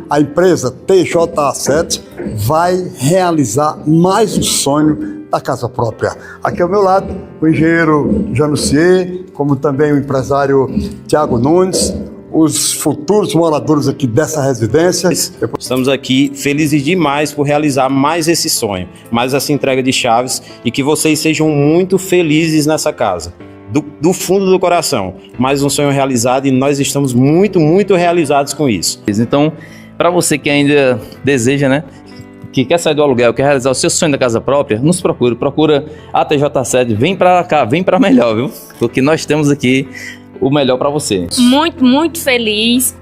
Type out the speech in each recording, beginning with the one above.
a empresa TJA7 vai realizar mais um sonho da casa própria. Aqui ao meu lado, o engenheiro Janucier, como também o empresário Tiago Nunes, os futuros moradores aqui dessa residência. Estamos aqui felizes demais por realizar mais esse sonho, mais essa entrega de chaves, e que vocês sejam muito felizes nessa casa. Do fundo do coração, mais um sonho realizado, e nós estamos muito, muito realizados com isso. Então, para você que ainda deseja, né, que quer sair do aluguel, quer realizar o seu sonho da casa própria, nos procura a TJA7, vem para cá, vem para melhor, viu? Porque nós temos aqui o melhor para você. Muito, muito feliz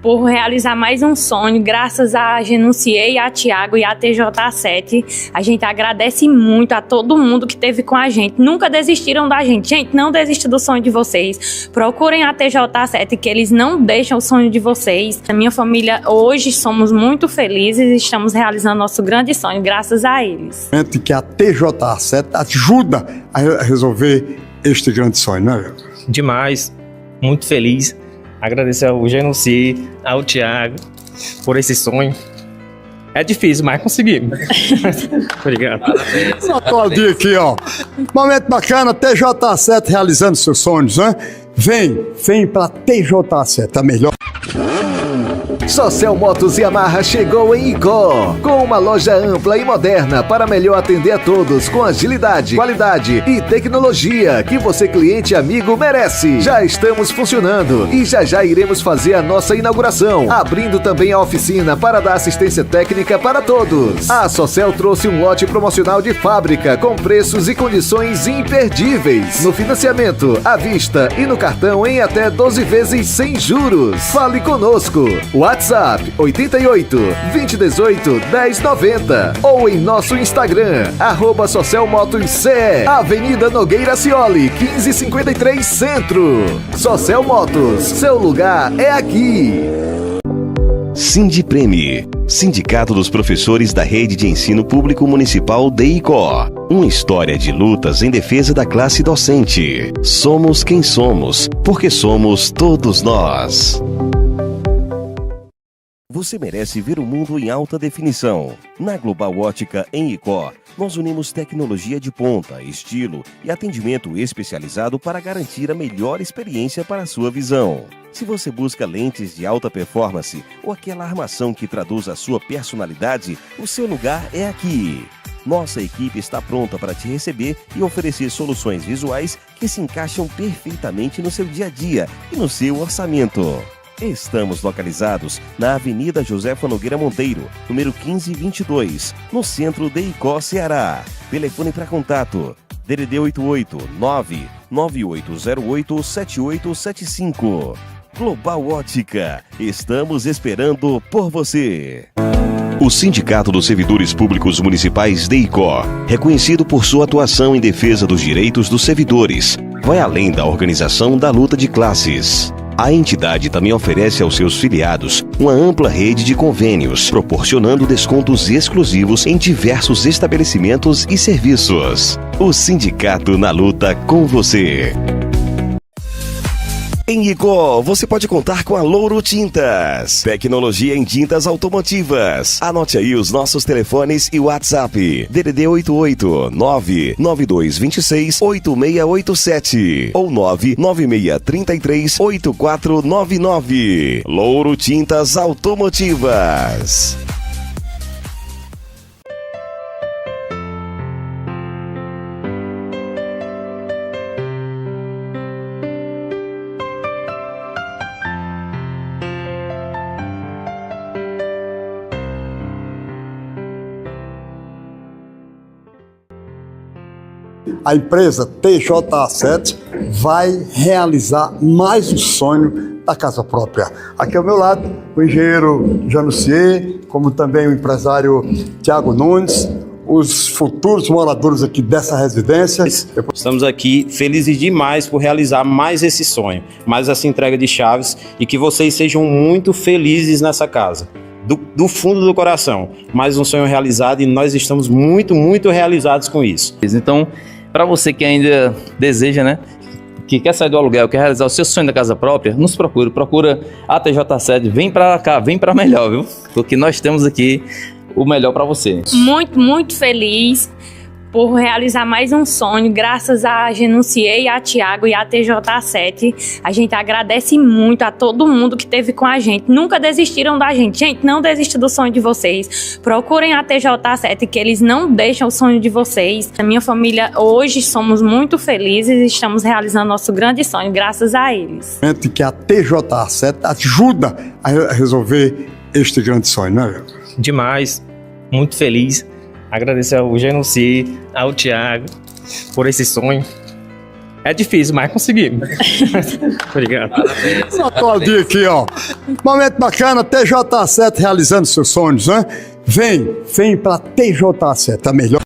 por realizar mais um sonho, graças a Janucier, a Tiago e a TJA7. A gente agradece muito a todo mundo que esteve com a gente. Nunca desistiram da gente. Gente, não desista do sonho de vocês. Procurem a TJA7, que eles não deixam o sonho de vocês. A minha família, hoje, somos muito felizes e estamos realizando nosso grande sonho, graças a eles. Que a TJA7 ajuda a resolver este grande sonho, né? Demais, muito feliz. Agradecer ao Janucier, ao Tiago, por esse sonho. É difícil, mas conseguimos. Obrigado. Aplaudir aqui, ó. Momento bacana, TJA7 realizando seus sonhos, né? Vem pra TJA7, a melhor. Socel Motos e Yamaha chegou em Icó, com uma loja ampla e moderna para melhor atender a todos, com agilidade, qualidade e tecnologia que você, cliente e amigo, merece. Já estamos funcionando e já iremos fazer a nossa inauguração, abrindo também a oficina para dar assistência técnica para todos. A Socel trouxe um lote promocional de fábrica com preços e condições imperdíveis, no financiamento, à vista e no cartão em até 12 vezes sem juros. Fale conosco. WhatsApp 88 2018 1090 ou em nosso Instagram @SocelMotosCE, Avenida Nogueira Cioli 1553 Centro. Socel Motos, seu lugar é aqui. Sindipreme, Sindicato dos Professores da Rede de Ensino Público Municipal de Icó. Uma história de lutas em defesa da classe docente. Somos quem somos, porque somos todos nós. Você merece ver o mundo em alta definição. Na Global Ótica, em Icó, nós unimos tecnologia de ponta, estilo e atendimento especializado para garantir a melhor experiência para a sua visão. Se você busca lentes de alta performance ou aquela armação que traduz a sua personalidade, o seu lugar é aqui. Nossa equipe está pronta para te receber e oferecer soluções visuais que se encaixam perfeitamente no seu dia a dia e no seu orçamento. Estamos localizados na Avenida Josefa Nogueira Monteiro, número 1522, no centro de Icó, Ceará. Telefone para contato: DDD 88 99808 7875. Global Ótica, estamos esperando por você. O Sindicato dos Servidores Públicos Municipais de Icó, reconhecido por sua atuação em defesa dos direitos dos servidores, vai além da organização da luta de classes. A entidade também oferece aos seus filiados uma ampla rede de convênios, proporcionando descontos exclusivos em diversos estabelecimentos e serviços. O sindicato na luta com você. Em Icó, você pode contar com a Louro Tintas. Tecnologia em tintas automotivas. Anote aí os nossos telefones e WhatsApp. DDD 88 99226 8687 ou 99633 8499. Louro Tintas Automotivas. A empresa TJA7 vai realizar mais um sonho da casa própria. Aqui ao meu lado, o engenheiro Janucier, como também o empresário Tiago Nunes, os futuros moradores aqui dessa residência. Estamos aqui felizes demais por realizar mais esse sonho, mais essa entrega de chaves, e que vocês sejam muito felizes nessa casa. Do fundo do coração, mais um sonho realizado, e nós estamos muito, muito realizados com isso. Então, para você que ainda deseja, né, que quer sair do aluguel, quer realizar o seu sonho da casa própria, nos procure. Procura a TJ7, vem para cá, vem para melhor, viu? Porque nós temos aqui o melhor para você. Muito, muito feliz por realizar mais um sonho, graças a Genunciei, a Tiago e a TJ7. A gente agradece muito a todo mundo que esteve com a gente. Nunca desistiram da gente. Gente, não desista do sonho de vocês. Procurem a TJ7, que eles não deixam o sonho de vocês. A minha família, hoje, somos muito felizes e estamos realizando nosso grande sonho, graças a eles. Que a TJ7 ajuda a resolver este grande sonho, né? Demais, muito feliz. Agradecer ao Genuci, ao Tiago, por esse sonho. É difícil, mas conseguimos. Obrigado. Vou aplaudir aqui, ó. Momento bacana, TJ7 realizando seus sonhos, né? Vem pra TJ7, a melhor.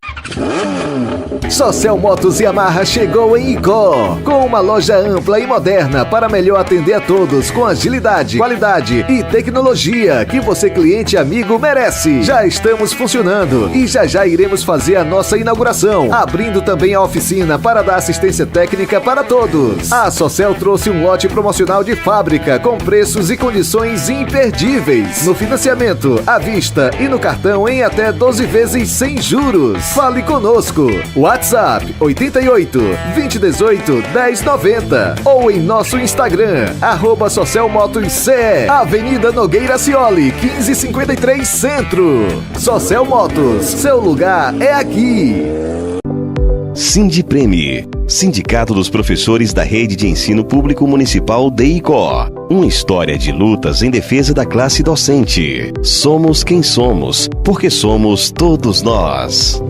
Socel Motos e Yamaha chegou em Icó, com uma loja ampla e moderna para melhor atender a todos com agilidade, qualidade e tecnologia que você, cliente e amigo, merece. Já estamos funcionando e já iremos fazer a nossa inauguração, abrindo também a oficina para dar assistência técnica para todos. A Socel trouxe um lote promocional de fábrica com preços e condições imperdíveis, no financiamento, à vista e no cartão em até 12 vezes sem juros. Fale conosco. WhatsApp 88 2018 1090 ou em nosso Instagram @SocelMotosCE, Avenida Nogueira Cioli 1553 Centro. Socel Motos, seu lugar é aqui. Sindipreme, Sindicato dos Professores da Rede de Ensino Público Municipal de Icó. Uma história de lutas em defesa da classe docente. Somos quem somos, porque somos todos nós.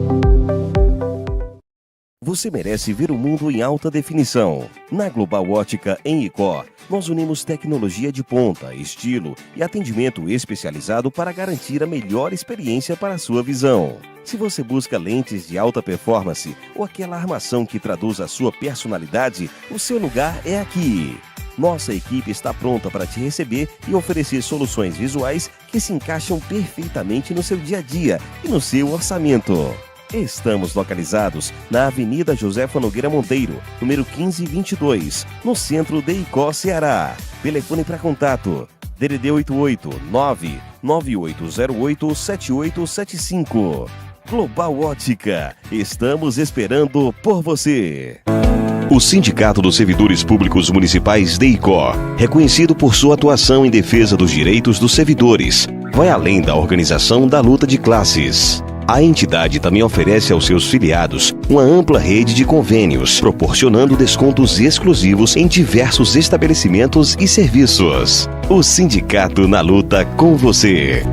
Você merece ver o mundo em alta definição. Na Global Ótica em Icó, nós unimos tecnologia de ponta, estilo e atendimento especializado para garantir a melhor experiência para a sua visão. Se você busca lentes de alta performance ou aquela armação que traduz a sua personalidade, o seu lugar é aqui. Nossa equipe está pronta para te receber e oferecer soluções visuais que se encaixam perfeitamente no seu dia a dia e no seu orçamento. Estamos localizados na Avenida Josefa Nogueira Monteiro, número 1522, no centro de Icó, Ceará. Telefone para contato: DDD 88 99808 7875. Global Ótica, estamos esperando por você. O Sindicato dos Servidores Públicos Municipais de Icó, reconhecido por sua atuação em defesa dos direitos dos servidores, vai além da organização da luta de classes. A entidade também oferece aos seus filiados uma ampla rede de convênios, proporcionando descontos exclusivos em diversos estabelecimentos e serviços. O sindicato na luta com você.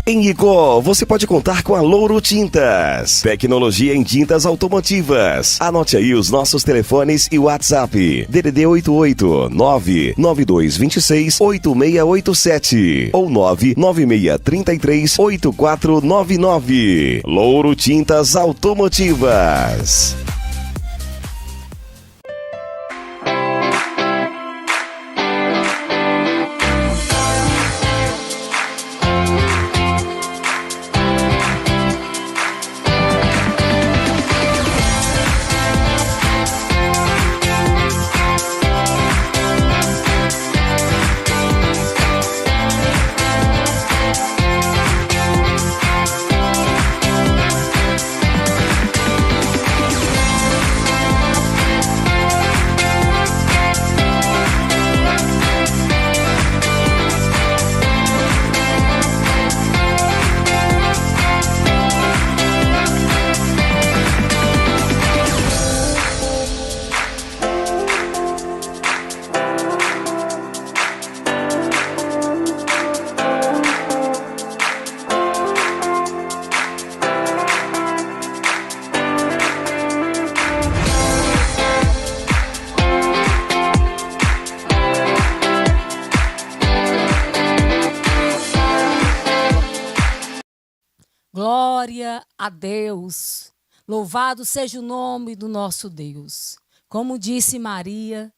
Em Icó, você pode contar com a Louro Tintas. Tecnologia em tintas automotivas. Anote aí os nossos telefones e WhatsApp. DDD 88 99226 8687 ou 99633 8499. Louro Tintas Automotivas. Glória a Deus, louvado seja o nome do nosso Deus. Como disse Maria,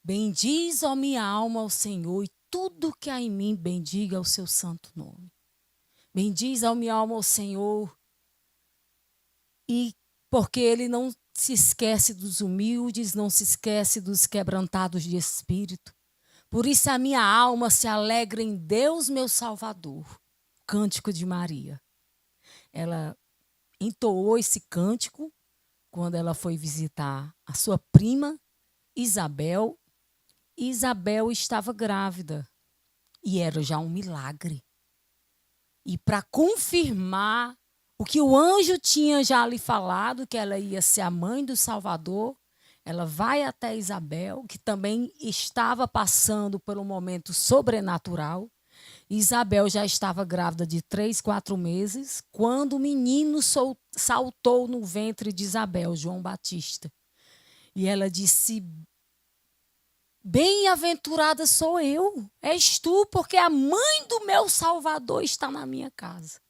bendiz, ó minha alma, ao Senhor, e tudo que há em mim bendiga o seu santo nome. Bendiz, ó minha alma, ao Senhor, e porque ele não se esquece dos humildes, não se esquece dos quebrantados de espírito. Por isso a minha alma se alegra em Deus, meu Salvador. Cântico de Maria. Ela entoou esse cântico quando ela foi visitar a sua prima Isabel. Isabel estava grávida e era já um milagre. E para confirmar o que o anjo tinha já lhe falado, que ela ia ser a mãe do Salvador, ela vai até Isabel, que também estava passando por um momento sobrenatural. Isabel já estava grávida de 3, 4 meses, quando o menino saltou no ventre de Isabel, João Batista. E ela disse: bem-aventurada sou eu, és tu, porque a mãe do meu Salvador está na minha casa.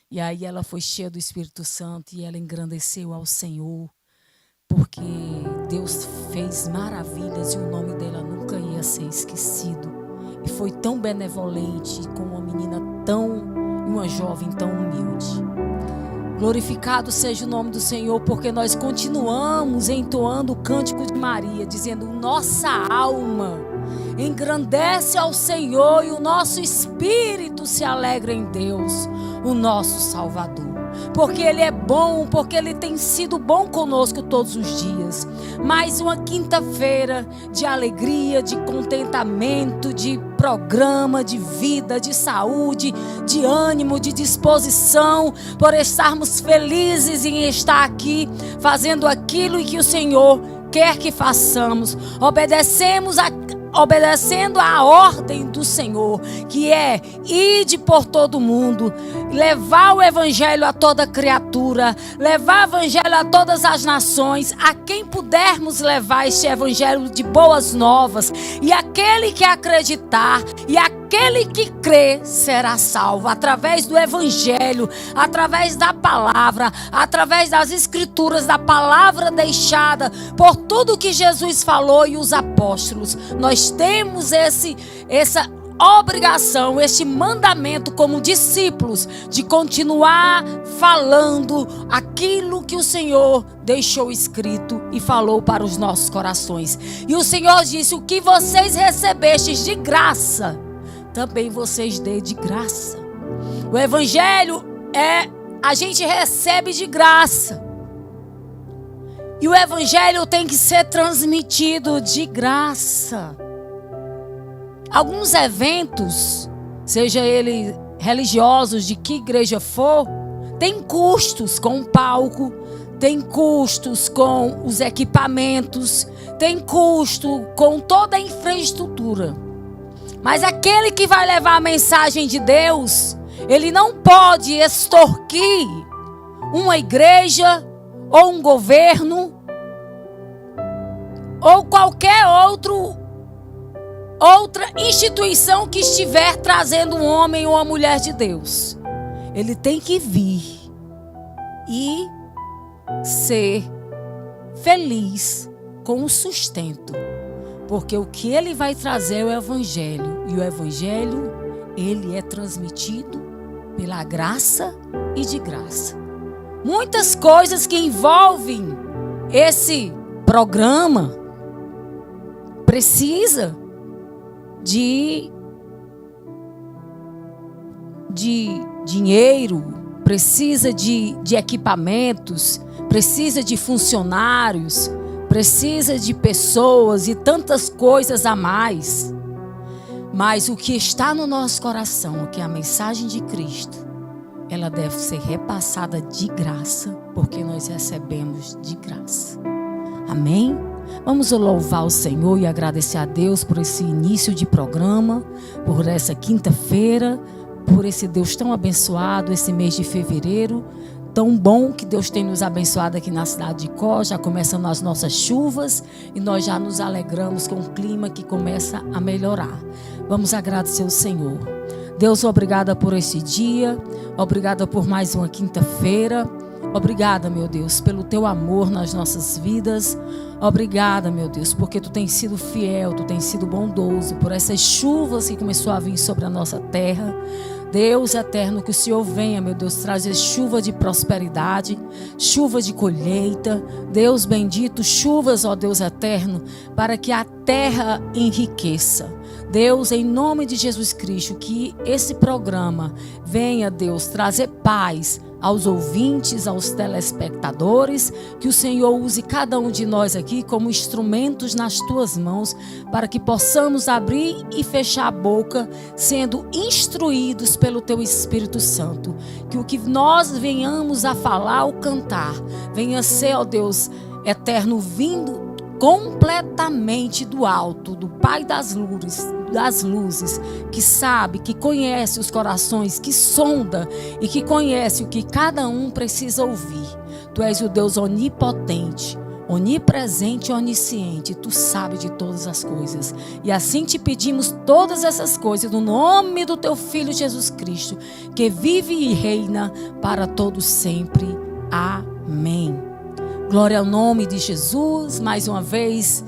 E aí ela foi cheia do Espírito Santo e ela engrandeceu ao Senhor, porque Deus fez maravilhas e o nome dela nunca ia ser esquecido. E foi tão benevolente com uma menina uma jovem tão humilde. Glorificado seja o nome do Senhor, porque nós continuamos entoando o cântico de Maria, dizendo: nossa alma engrandece ao Senhor e o nosso espírito se alegra em Deus, o nosso Salvador. Porque Ele é bom, porque Ele tem sido bom conosco todos os dias. Mais uma quinta-feira de alegria, de contentamento, de programa, de vida, de saúde, de ânimo, de disposição, por estarmos felizes em estar aqui, fazendo aquilo que o Senhor quer que façamos. Obedecendo à ordem do Senhor, que é: ide por todo mundo, levar o evangelho a toda criatura, levar o evangelho a todas as nações, a quem pudermos levar este evangelho de boas novas, e aquele que acreditar e aquele que crê será salvo, através do evangelho, através da palavra, através das escrituras, da palavra deixada, por tudo que Jesus falou e os apóstolos. Nós temos essa obrigação, este mandamento como discípulos, de continuar falando aquilo que o Senhor deixou escrito e falou para os nossos corações. E o Senhor disse: o que vocês recebestes de graça, também vocês dê de graça. O evangelho a gente recebe de graça. E o evangelho tem que ser transmitido de graça. Alguns eventos, seja eles religiosos, de que igreja for, tem custos com o palco, tem custos com os equipamentos, tem custo com toda a infraestrutura. Mas aquele que vai levar a mensagem de Deus, ele não pode extorquir uma igreja ou um governo ou qualquer outra instituição que estiver trazendo um homem ou uma mulher de Deus. Ele tem que vir e ser feliz com o sustento, porque o que ele vai trazer é o evangelho, e o evangelho, ele é transmitido pela graça e de graça. Muitas coisas que envolvem esse programa precisa de dinheiro, precisa de equipamentos, precisa de funcionários, precisa de pessoas e tantas coisas a mais. Mas o que está no nosso coração, que é a mensagem de Cristo, ela deve ser repassada de graça, porque nós recebemos de graça. Amém? Vamos louvar o Senhor e agradecer a Deus por esse início de programa, por essa quinta-feira, por esse Deus tão abençoado, esse mês de fevereiro, tão bom que Deus tem nos abençoado aqui na cidade de Icó. Já começam as nossas chuvas e nós já nos alegramos com o clima que começa a melhorar. Vamos agradecer o Senhor. Deus, obrigada por esse dia, obrigada por mais uma quinta-feira. Obrigada, meu Deus, pelo teu amor nas nossas vidas. Obrigada, meu Deus, porque tu tens sido fiel, tu tens sido bondoso, por essas chuvas que começou a vir sobre a nossa terra. Deus eterno, que o Senhor venha, meu Deus, trazer chuva de prosperidade, chuva de colheita. Deus bendito, chuvas, ó Deus eterno, para que a terra enriqueça. Deus, em nome de Jesus Cristo, que esse programa venha, Deus, trazer paz aos ouvintes, aos telespectadores, que o Senhor use cada um de nós aqui como instrumentos nas tuas mãos, para que possamos abrir e fechar a boca, sendo instruídos pelo teu Espírito Santo. Que o que nós venhamos a falar ou cantar, venha ser, ó Deus eterno, vindo completamente do alto, do Pai das luzes, que sabe, que conhece os corações, que sonda e que conhece o que cada um precisa ouvir. Tu és o Deus onipotente, onipresente e onisciente. Tu sabes de todas as coisas. E assim te pedimos todas essas coisas no nome do teu Filho Jesus Cristo, que vive e reina para todos sempre. Amém. Glória ao nome de Jesus. Mais uma vez,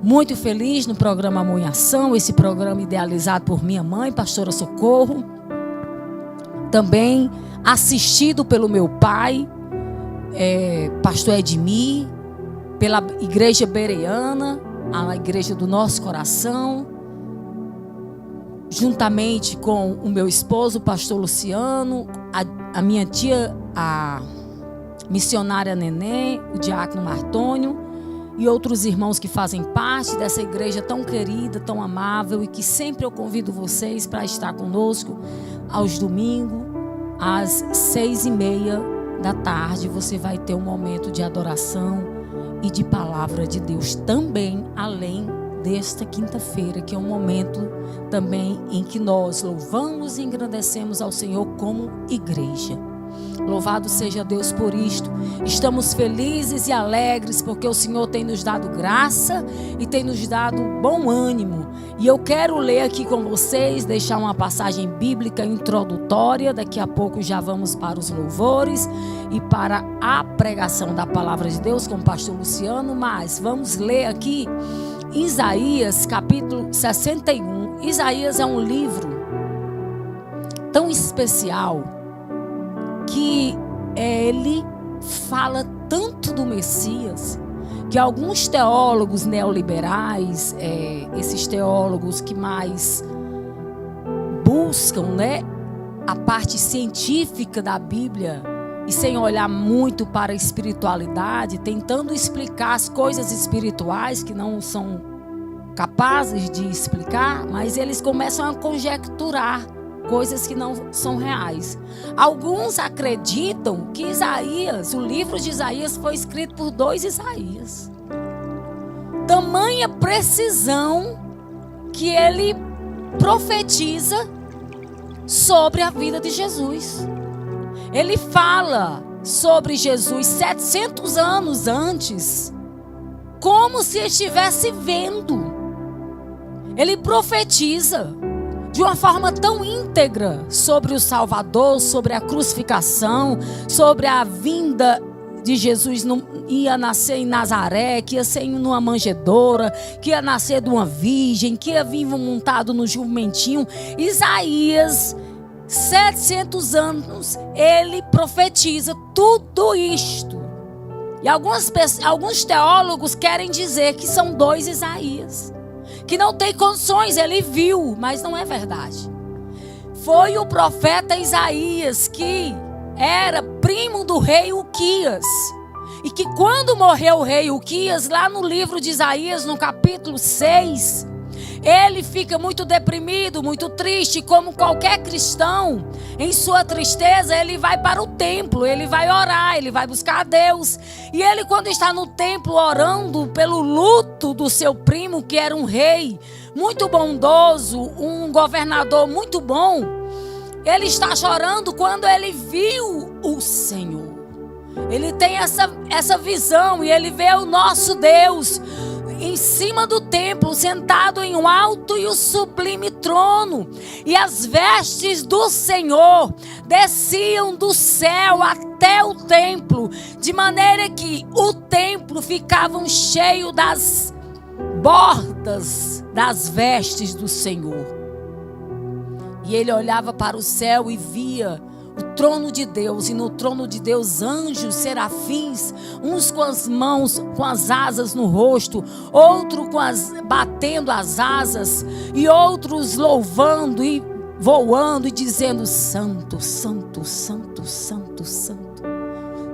muito feliz no programa Amor em Ação, esse programa idealizado por minha mãe, pastora Socorro. Também assistido pelo meu pai, pastor Edmir, pela Igreja Bereana, a igreja do nosso coração, juntamente com o meu esposo, o pastor Luciano, a minha tia, a missionária Nenê, o diácono Martônio e outros irmãos que fazem parte dessa igreja tão querida, tão amável, e que sempre eu convido vocês para estar conosco aos domingos, às 6:30 da tarde. Você vai ter um momento de adoração e de palavra de Deus também, além desta quinta-feira, que é um momento também em que nós louvamos e engrandecemos ao Senhor como igreja. Louvado seja Deus por isto. Estamos felizes e alegres porque o Senhor tem nos dado graça e tem nos dado bom ânimo. E eu quero ler aqui com vocês, deixar uma passagem bíblica introdutória. Daqui a pouco já vamos para os louvores e para a pregação da palavra de Deus com o pastor Luciano. Mas vamos ler aqui Isaías capítulo 61. Isaías é um livro tão especial que ele fala tanto do Messias, que alguns teólogos neoliberais, esses teólogos que mais buscam, a parte científica da Bíblia e sem olhar muito para a espiritualidade, tentando explicar as coisas espirituais que não são capazes de explicar, mas eles começam a conjecturar coisas que não são reais. Alguns acreditam que Isaías, o livro de Isaías, foi escrito por 2 Isaías. Tamanha precisão que ele profetiza sobre a vida de Jesus. Ele fala sobre Jesus 700 anos antes, como se estivesse vendo. Ele profetiza de uma forma tão íntegra sobre o Salvador, sobre a crucificação, sobre a vinda de Jesus, ia nascer em Nazaré, que ia ser numa manjedoura, que ia nascer de uma virgem, que ia vir montado no jumentinho. Isaías, 700 anos, ele profetiza tudo isto. E alguns teólogos querem dizer que são 2 Isaías, que não tem condições, ele viu, mas não é verdade. Foi o profeta Isaías, que era primo do rei Uquias, e que quando morreu o rei Uquias, lá no livro de Isaías, no capítulo 6, ele fica muito deprimido, muito triste, como qualquer cristão. Em sua tristeza, ele vai para o templo, ele vai orar, ele vai buscar a Deus. E ele, quando está no templo orando pelo luto do seu primo, que era um rei muito bondoso, um governador muito bom, ele está chorando quando ele viu o Senhor. Ele tem essa visão e ele vê o nosso Deus em cima do templo, sentado em um alto e o sublime trono, e as vestes do Senhor desciam do céu até o templo, de maneira que o templo ficava cheio das bordas das vestes do Senhor. E ele olhava para o céu e via o trono de Deus, e no trono de Deus anjos, serafins, uns com as mãos, com as asas no rosto, outro batendo as asas, e outros louvando e voando e dizendo: Santo, Santo, Santo, Santo, Santo,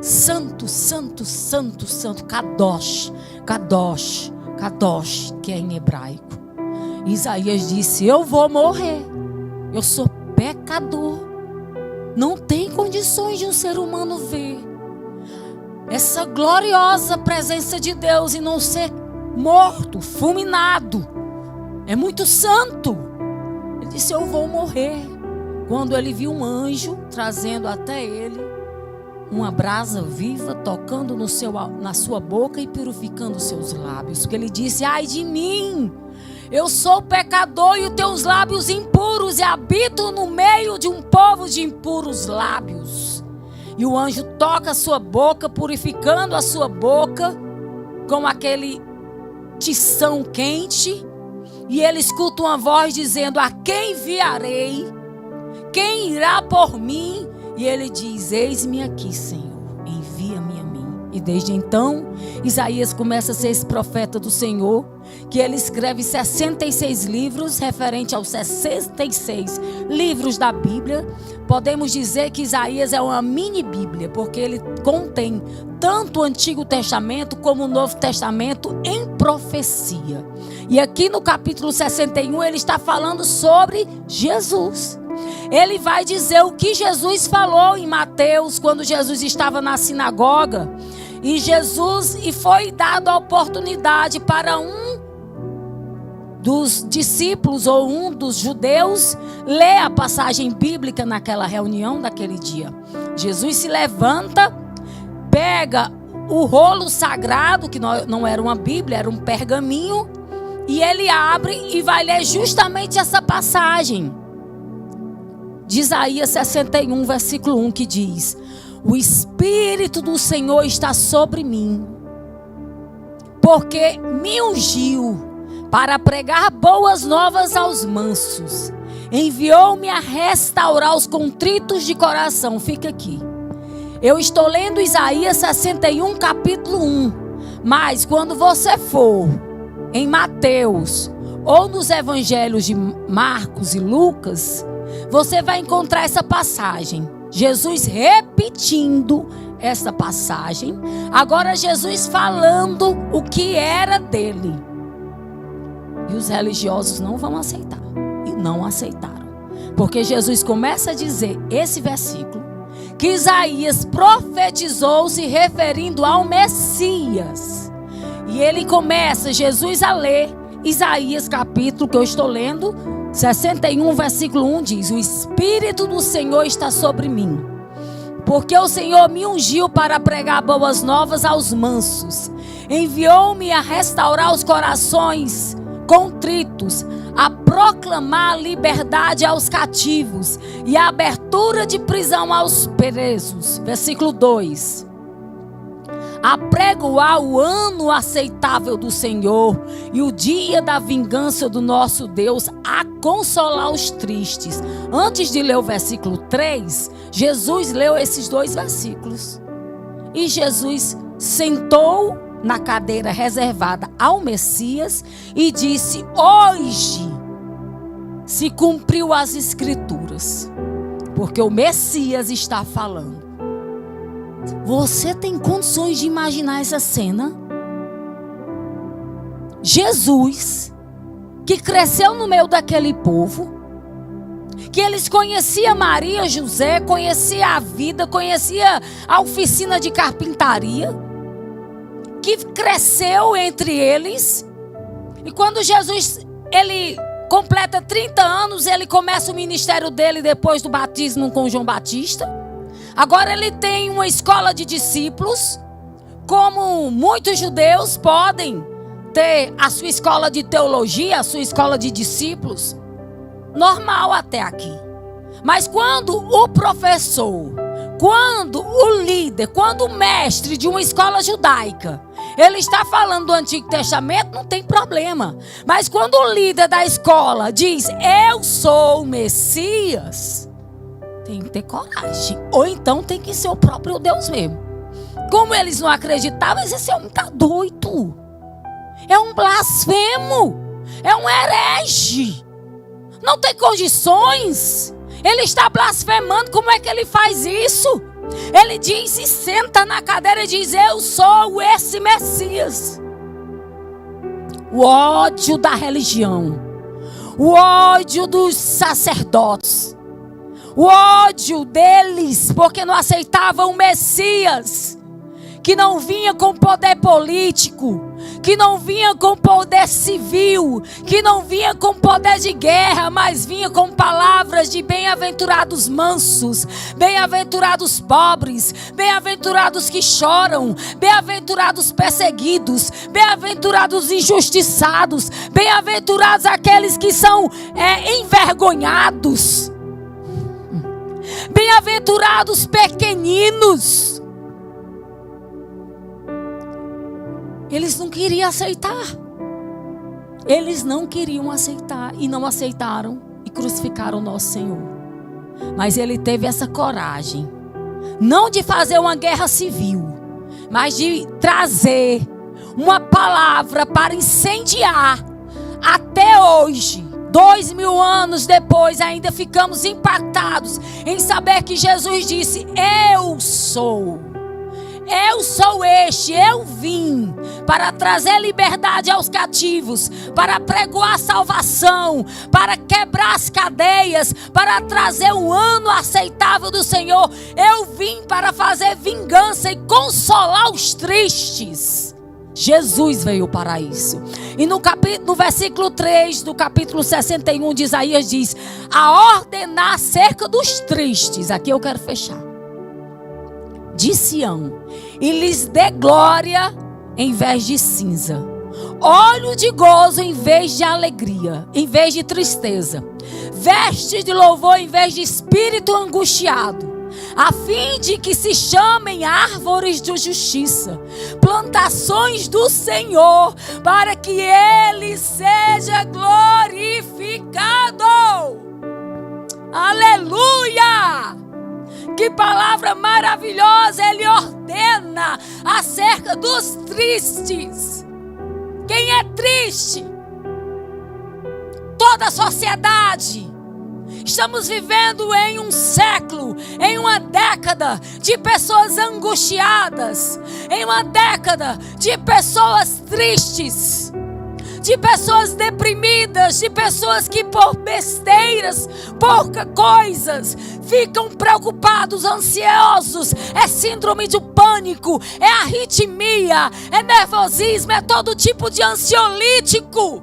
Santo, Santo, Santo, Santo, Kadosh, Kadosh, Kadosh, que é em hebraico. Isaías disse: eu vou morrer, eu sou pecador. Não tem condições de um ser humano ver essa gloriosa presença de Deus e não ser morto, fulminado. É muito santo. Ele disse: eu vou morrer. Quando ele viu um anjo trazendo até ele uma brasa viva, tocando na sua boca e purificando os seus lábios. Porque ele disse: ai de mim, eu sou pecador e os teus lábios impuros, e habito no meio de um povo de impuros lábios. E o anjo toca a sua boca, purificando a sua boca com aquele tição quente. E ele escuta uma voz dizendo: a quem enviarei? Quem irá por mim? E ele diz: eis-me aqui, Senhor, envia-me a mim. E desde então, Isaías começa a ser esse profeta do Senhor, que ele escreve 66 livros, referente aos 66 livros da Bíblia. Podemos dizer que Isaías é uma mini Bíblia, porque ele contém tanto o Antigo Testamento como o Novo Testamento em profecia. E aqui no capítulo 61 ele está falando sobre Jesus. Ele vai dizer o que Jesus falou em Mateus, quando Jesus estava na sinagoga. E foi dado a oportunidade para um dos discípulos ou um dos judeus ler a passagem bíblica naquela reunião daquele dia. Jesus se levanta, pega o rolo sagrado, que não era uma Bíblia, era um pergaminho, e ele abre e vai ler justamente essa passagem de Isaías 61, versículo 1, que diz: o Espírito do Senhor está sobre mim, porque me ungiu para pregar boas novas aos mansos, enviou-me a restaurar os contritos de coração. Fica aqui, eu estou lendo Isaías 61, capítulo 1, mas quando você for em Mateus ou nos evangelhos de Marcos e Lucas, você vai encontrar essa passagem, Jesus repetindo essa passagem, agora Jesus falando o que era dele. E os religiosos não vão aceitar, e não aceitaram, porque Jesus começa a dizer esse versículo, que Isaías profetizou se referindo ao Messias. E ele começa, Jesus, a ler Isaías capítulo que eu estou lendo, 61, versículo 1 diz: o Espírito do Senhor está sobre mim, porque o Senhor me ungiu para pregar boas novas aos mansos, enviou-me a restaurar os corações contritos, a proclamar a liberdade aos cativos e a abertura de prisão aos presos. Versículo 2: a pregoar o ano aceitável do Senhor e o dia da vingança do nosso Deus, a consolar os tristes. Antes de ler o versículo 3, Jesus leu esses dois versículos. E Jesus sentou na cadeira reservada ao Messias e disse: hoje se cumpriu as Escrituras, porque o Messias está falando. Você tem condições de imaginar essa cena? Jesus, que cresceu no meio daquele povo, que eles conheciam Maria, José, conhecia a vida, conhecia a oficina de carpintaria, que cresceu entre eles. E quando Jesus, ele completa 30 anos, ele começa o ministério dele depois do batismo com João Batista. Agora ele tem uma escola de discípulos, como muitos judeus podem ter a sua escola de teologia, a sua escola de discípulos, normal até aqui. Mas quando o professor, quando o líder, quando o mestre de uma escola judaica, ele está falando do Antigo Testamento, não tem problema. Mas quando o líder da escola diz, eu sou o Messias, tem que ter coragem. Ou então tem que ser o próprio Deus mesmo. Como eles não acreditavam, esse homem está doido. É um blasfemo. É um herege. Não tem condições. Ele está blasfemando. Como é que ele faz isso? Ele diz, se senta na cadeira e diz, eu sou esse Messias. O ódio da religião, o ódio dos sacerdotes, o ódio deles, porque não aceitavam o Messias, que não vinha com poder político, que não vinha com poder civil, que não vinha com poder de guerra, mas vinha com palavras de bem-aventurados mansos, bem-aventurados pobres, bem-aventurados que choram, bem-aventurados perseguidos, bem-aventurados injustiçados, bem-aventurados aqueles que são envergonhados, bem-aventurados pequeninos. Eles não queriam aceitar. Eles não queriam aceitar e não aceitaram e crucificaram o nosso Senhor. Mas ele teve essa coragem, não de fazer uma guerra civil, mas de trazer uma palavra para incendiar. Até hoje, 2000 anos depois, ainda ficamos impactados em saber que Jesus disse, eu sou este, eu vim para trazer liberdade aos cativos, para pregoar salvação, para quebrar as cadeias, para trazer um ano aceitável do Senhor. Eu vim para fazer vingança e consolar os tristes. Jesus veio para isso. E no versículo 3 do capítulo 61 de Isaías diz, a ordenar acerca dos tristes. Aqui eu quero fechar. De Sião, e lhes dê glória em vez de cinza, óleo de gozo em vez de alegria, em vez de tristeza, veste de louvor em vez de espírito angustiado, a fim de que se chamem árvores de justiça, plantações do Senhor, para que Ele seja glorificado. Aleluia! Que palavra maravilhosa. Ele ordena acerca dos tristes. Quem é triste? Toda a sociedade. Estamos vivendo em um século, em uma década de pessoas angustiadas, em uma década de pessoas tristes, de pessoas deprimidas, de pessoas que por besteiras, poucas coisas, ficam preocupados, ansiosos. É síndrome do pânico, é arritmia, é nervosismo, é todo tipo de ansiolítico.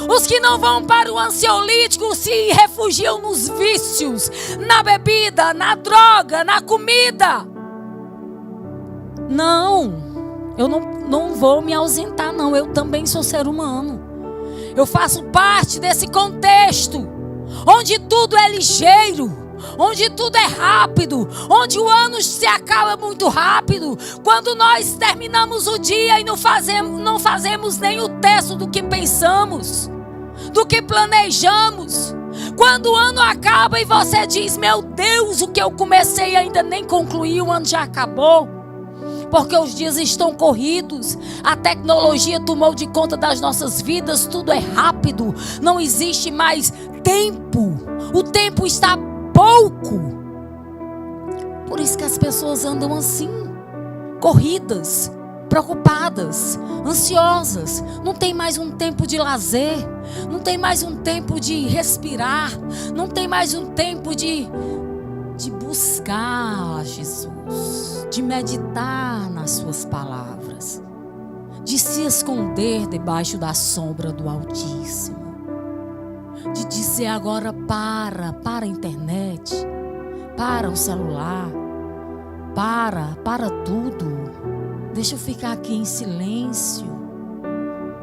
Os que não vão para o ansiolítico se refugiam nos vícios, na bebida, na droga, na comida. Não, eu não vou me ausentar, não. Eu também sou ser humano. Eu faço parte desse contexto, onde tudo é ligeiro, onde tudo é rápido, onde o ano se acaba muito rápido. Quando nós terminamos o dia e não fazemos nem o terço do que pensamos, do que planejamos. Quando o ano acaba e você diz, meu Deus, o que eu comecei ainda nem concluí, o ano já acabou. Porque os dias estão corridos, a tecnologia tomou de conta das nossas vidas, tudo é rápido, não existe mais tempo, o tempo está pouco. Por isso que as pessoas andam assim, corridas, preocupadas, ansiosas. Não tem mais um tempo de lazer, não tem mais um tempo de respirar, não tem mais um tempo de buscar Jesus, de meditar nas suas palavras, de se esconder debaixo da sombra do Altíssimo, de dizer agora para a internet, para o celular, para tudo. Deixa eu ficar aqui em silêncio,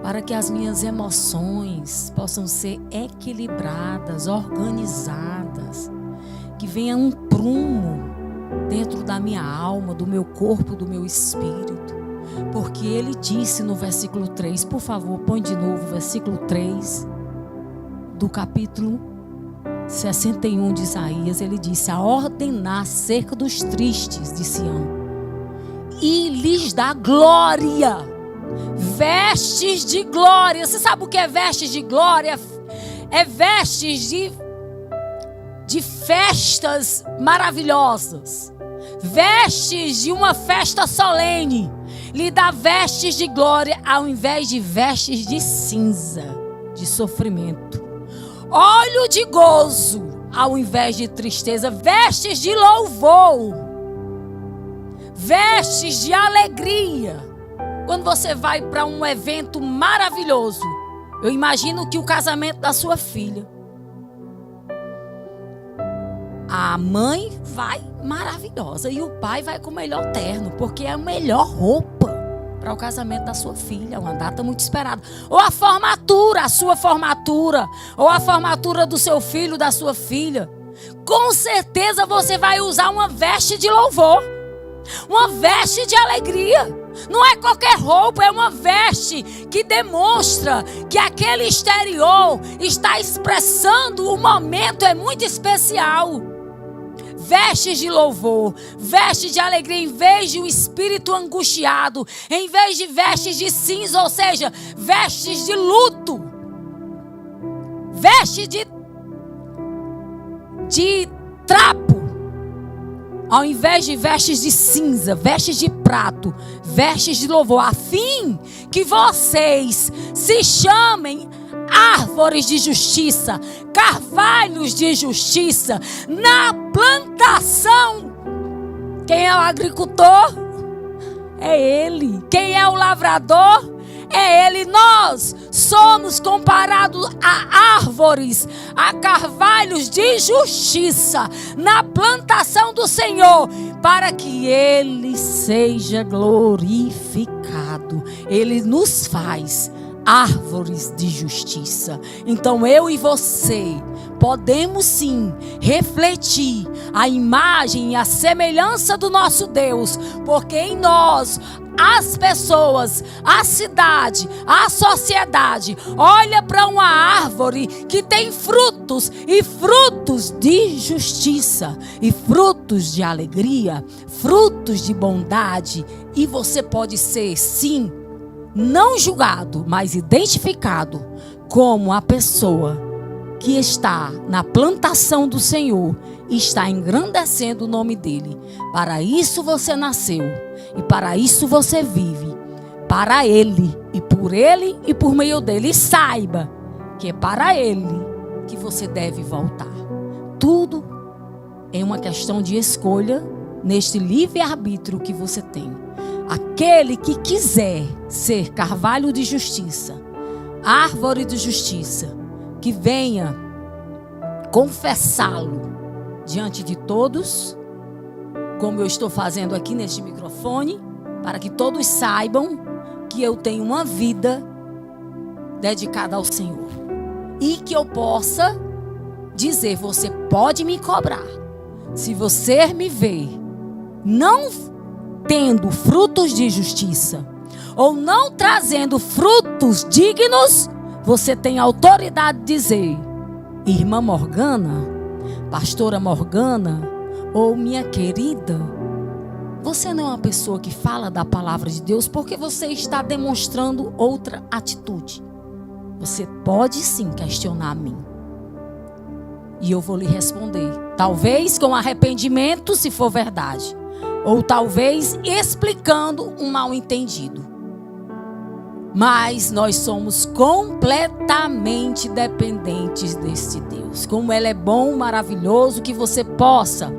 para que as minhas emoções possam ser equilibradas, organizadas, que venha um prumo dentro da minha alma, do meu corpo, do meu espírito, porque que ele disse no versículo 3. Por favor, põe de novo o versículo 3 do capítulo 61 de Isaías. Ele disse: a ordenar acerca dos tristes de Sião e lhes dá glória, vestes de glória. Você sabe o que é vestes de glória? É vestes de festas maravilhosas, vestes de uma festa solene. Lhe dá vestes de glória ao invés de vestes de cinza, de sofrimento. Óleo de gozo ao invés de tristeza. Vestes de louvor, vestes de alegria. Quando você vai para um evento maravilhoso, eu imagino que o casamento da sua filha, a mãe vai maravilhosa e o pai vai com o melhor terno, porque é a melhor roupa para o casamento da sua filha, uma data muito esperada. Ou a formatura, a sua formatura, ou a formatura do seu filho, da sua filha. Com certeza você vai usar uma veste de louvor, uma veste de alegria. Não é qualquer roupa, é uma veste que demonstra que aquele exterior está expressando o momento, é muito especial. Vestes de louvor, vestes de alegria, em vez de um espírito angustiado, em vez de vestes de cinza, ou seja, vestes de luto, vestes de trapo, ao invés de vestes de cinza, vestes de prato, vestes de louvor, a fim que vocês se chamem árvores de justiça, carvalhos de justiça, na plantação. Quem é o agricultor? É ele. Quem é o lavrador? É ele. Nós somos comparados a árvores, a carvalhos de justiça, na plantação do Senhor, para que ele seja glorificado. Ele nos faz árvores de justiça. Então eu e você podemos sim refletir a imagem e a semelhança do nosso Deus, porque em nós as pessoas, a cidade, a sociedade olha para uma árvore que tem frutos, e frutos de justiça, e frutos de alegria, frutos de bondade, e você pode ser sim não julgado, mas identificado como a pessoa que está na plantação do Senhor e está engrandecendo o nome dele. Para isso você nasceu e para isso você vive, para ele e por meio dele. E saiba que é para ele que você deve voltar. Tudo é uma questão de escolha neste livre-arbítrio que você tem. Aquele que quiser ser carvalho de justiça, árvore de justiça, que venha confessá-lo diante de todos, como eu estou fazendo aqui neste microfone, para que todos saibam que eu tenho uma vida dedicada ao Senhor. E que eu possa dizer: você pode me cobrar. Se você me ver não tendo frutos de justiça, ou não trazendo frutos dignos, você tem autoridade de dizer: irmã Morgana, pastora Morgana, ou minha querida, você não é uma pessoa que fala da palavra de Deus, porque você está demonstrando outra atitude. Você pode sim questionar a mim, e eu vou lhe responder, talvez com arrependimento, se for verdade, ou talvez explicando um mal-entendido. Mas nós somos completamente dependentes desse Deus. Como Ele é bom, maravilhoso, que você possa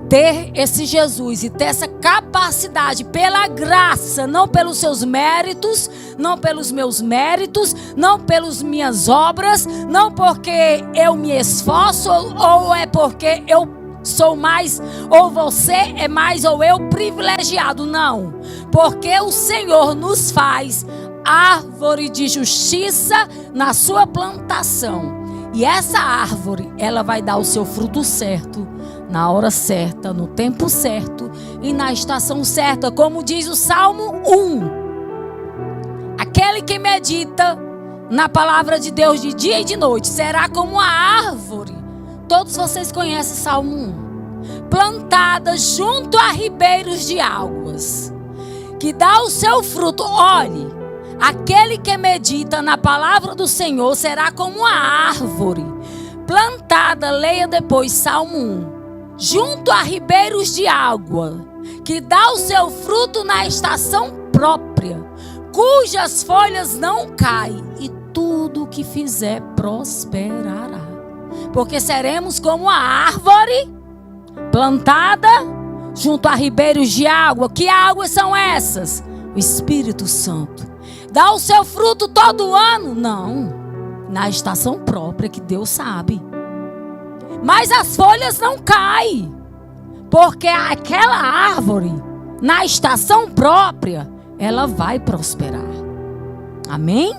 ter esse Jesus e ter essa capacidade pela graça, não pelos seus méritos, não pelos meus méritos, não pelas minhas obras, não porque eu me esforço, ou é porque eu sou mais, ou você é mais, ou eu privilegiado. Não, porque o Senhor nos faz árvore de justiça na sua plantação, e essa árvore, ela vai dar o seu fruto certo, na hora certa, no tempo certo e na estação certa, como diz o Salmo 1. aquele que medita na palavra de Deus de dia e de noite será como a árvore. Todos vocês conhecem Salmo 1. Plantada junto a ribeiros de águas, que dá o seu fruto. Olhe, aquele que medita na palavra do Senhor será como uma árvore plantada, leia depois Salmo 1, junto a ribeiros de água, que dá o seu fruto na estação própria, cujas folhas não caem, e tudo o que fizer prosperará. Porque seremos como a árvore plantada junto a ribeiros de água. Que águas são essas? O Espírito Santo. Dá o seu fruto todo ano? Não. Na estação própria, que Deus sabe. Mas as folhas não caem. Porque aquela árvore, na estação própria, ela vai prosperar. Amém?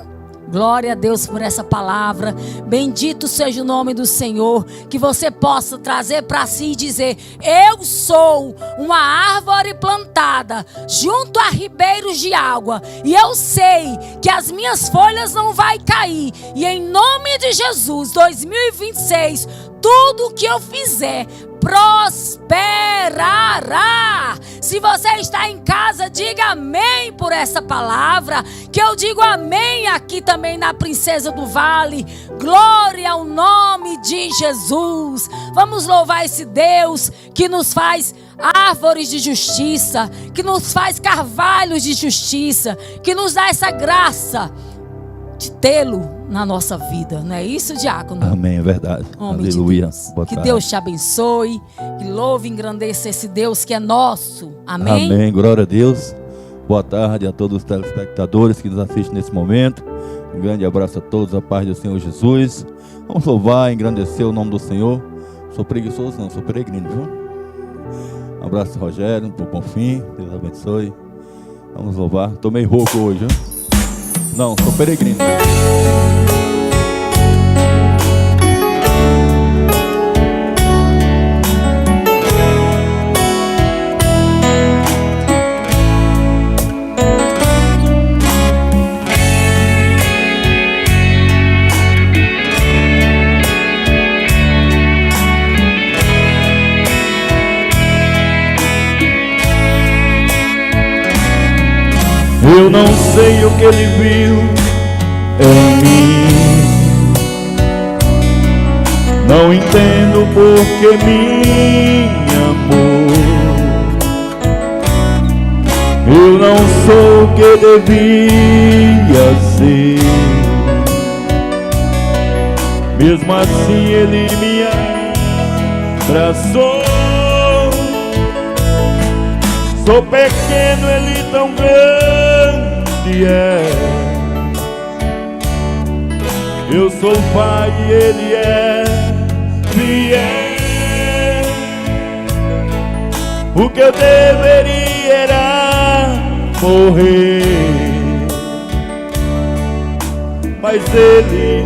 Glória a Deus por essa palavra. Bendito seja o nome do Senhor. Que você possa trazer para si e dizer: eu sou uma árvore plantada junto a ribeiros de água, e eu sei que as minhas folhas não vai cair. E em nome de Jesus, 2026, tudo que eu fizer prosperará. Se você está em casa, diga amém por essa palavra, que eu digo amém aqui também na Princesa do Vale. Glória ao nome de Jesus. Vamos louvar esse Deus que nos faz árvores de justiça, que nos faz carvalhos de justiça, que nos dá essa graça de tê-lo na nossa vida. Não é isso, diácono? Amém, é verdade. Homem Aleluia. de Deus. Que Deus te abençoe, que louve e engrandeça esse Deus que é nosso. Amém? Amém, glória a Deus. Boa tarde a todos os telespectadores que nos assistem nesse momento. Um grande abraço a todos, a paz do Senhor Jesus. Vamos louvar e engrandecer o nome do Senhor. Sou preguiçoso não, sou peregrino, viu? Um abraço, Rogério, por bom fim. Deus abençoe. Vamos louvar. Tô meio rouco hoje, viu? Não, sou peregrino. Eu não sei o que ele viu em mim, não entendo por que me amou. Eu não sou o que devia ser, mesmo assim ele me abraçou. Sou pequeno, ele tão grande é. Eu sou o pai e ele é fiel. O que eu deveria era morrer, mas ele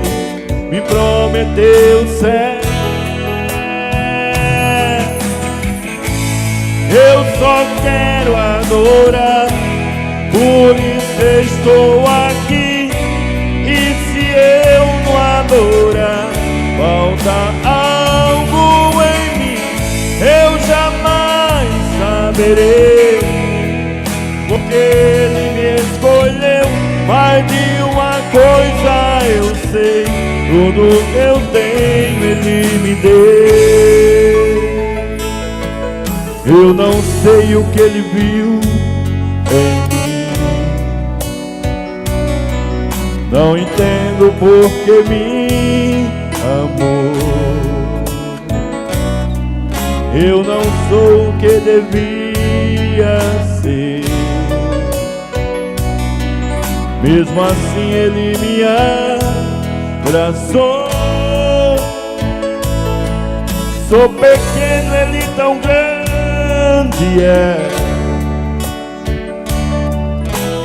me prometeu o céu. Eu só quero adorar, por isso estou aqui. E se eu não adorar, falta algo em mim, eu jamais saberei. Porque ele me escolheu, mais de uma coisa eu sei, tudo que eu tenho ele me deu. Eu não sei o que ele viu em mim, não entendo por que me amou. Eu não sou o que devia ser, mesmo assim ele me abraçou. Sou pequeno, ele tão grande é.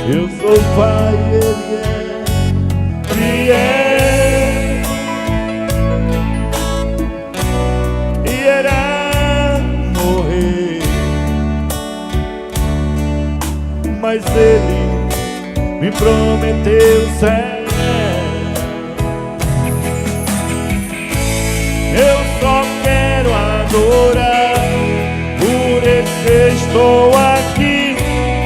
Eu sou o pai, ele é fiel. E era morrer, mas ele me prometeu o céu. Eu só quero adorar, por isso estou aqui.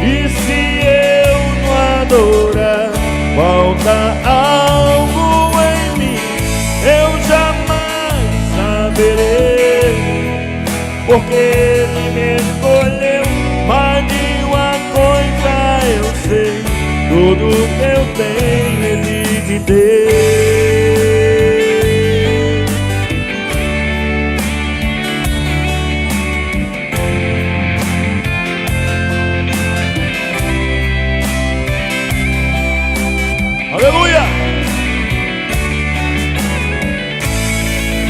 E se eu não adorar, falta algo em mim, eu jamais saberei, porque Ele me escolheu. Mas de uma coisa eu sei, tudo que eu tenho Ele me deu. Aleluia!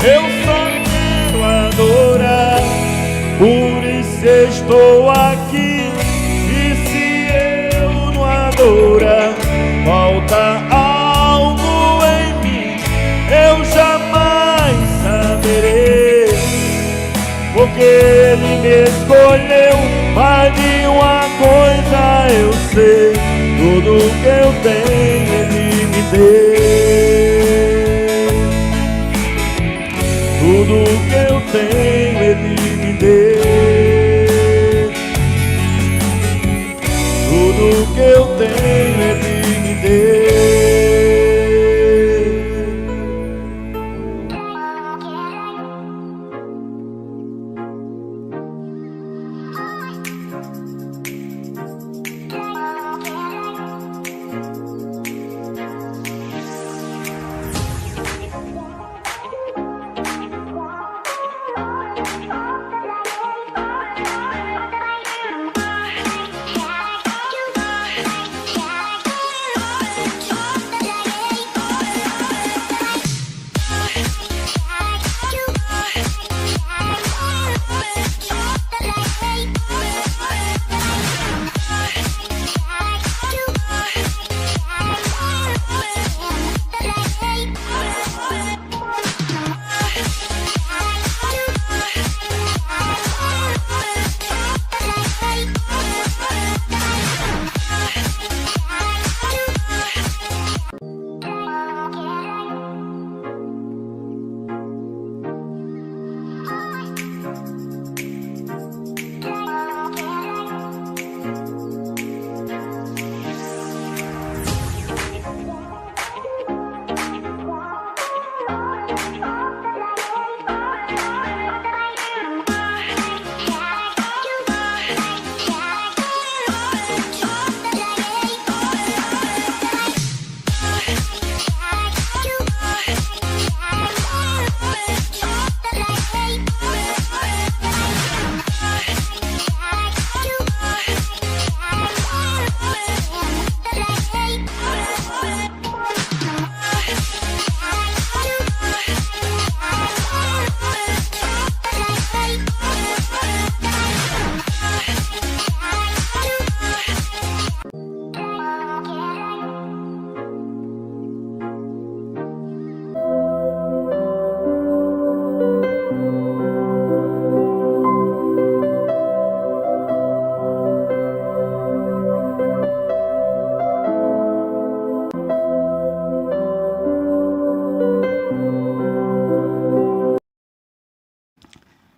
Eu só quero adorar, por isso estou aqui. E se eu não adorar, falta algo em mim, eu jamais saberei, porque Ele me escolheu. Mas de uma coisa eu sei, tudo que eu tenho Ele me deu. Tudo que eu tenho Ele me deu. Tudo que eu tenho Ele me deu.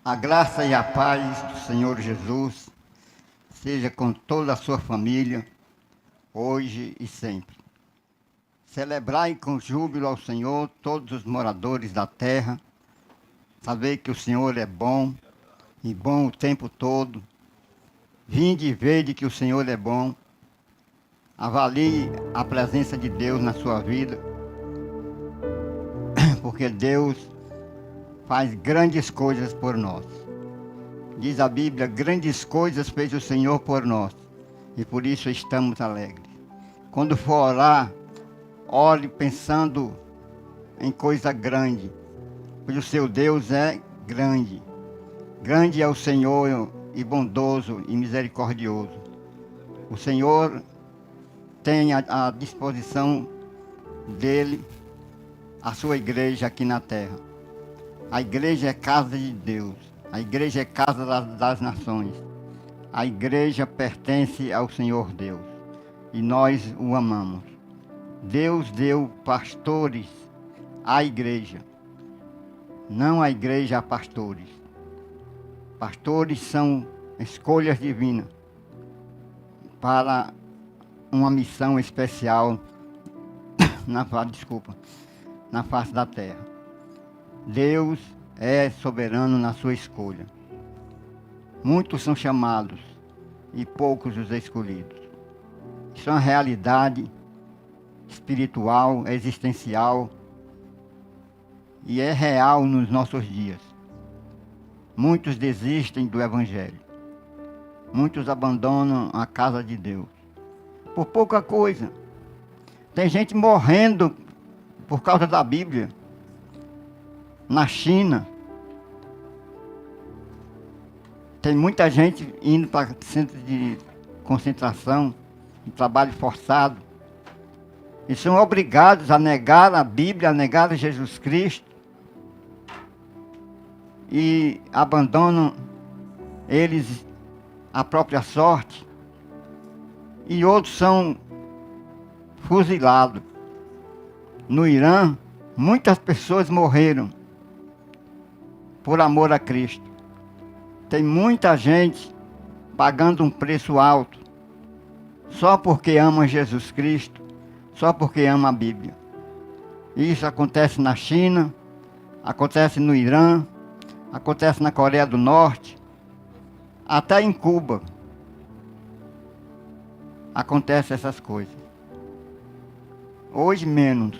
A graça e a paz do Senhor Jesus seja com toda a sua família, hoje e sempre. Celebrai com júbilo ao Senhor todos os moradores da terra. Saber que o Senhor é bom, e bom o tempo todo. Vinde e vede que o Senhor é bom. Avalie a presença de Deus na sua vida, porque Deus faz grandes coisas por nós. Diz a Bíblia, grandes coisas fez o Senhor por nós, e por isso estamos alegres. Quando for orar, ore pensando em coisa grande, pois o seu Deus é grande. Grande é o Senhor e bondoso e misericordioso. O Senhor tem à disposição dele a sua igreja aqui na terra. A igreja é casa de Deus. A igreja é casa das nações. A igreja pertence ao Senhor Deus. e nós o amamos. Deus deu pastores à igreja, não a igreja a pastores. Pastores são escolhas divinas para uma missão especial na face da terra. Deus é soberano na sua escolha. Muitos são chamados e poucos os escolhidos. Isso é uma realidade espiritual, existencial e é real nos nossos dias. Muitos desistem do Evangelho. Muitos abandonam a casa de Deus por pouca coisa. Tem gente morrendo por causa da Bíblia. Na China, tem muita gente indo para centros de concentração, de trabalho forçado, e são obrigados a negar a Bíblia, a negar Jesus Cristo, e abandonam eles a própria sorte, e outros são fuzilados. No Irã, muitas pessoas morreram por amor a Cristo. Tem muita gente pagando um preço alto só porque ama Jesus Cristo, só porque ama a Bíblia. Isso acontece na China, acontece no Irã, acontece na Coreia do Norte, até em Cuba acontecem essas coisas. Hoje menos,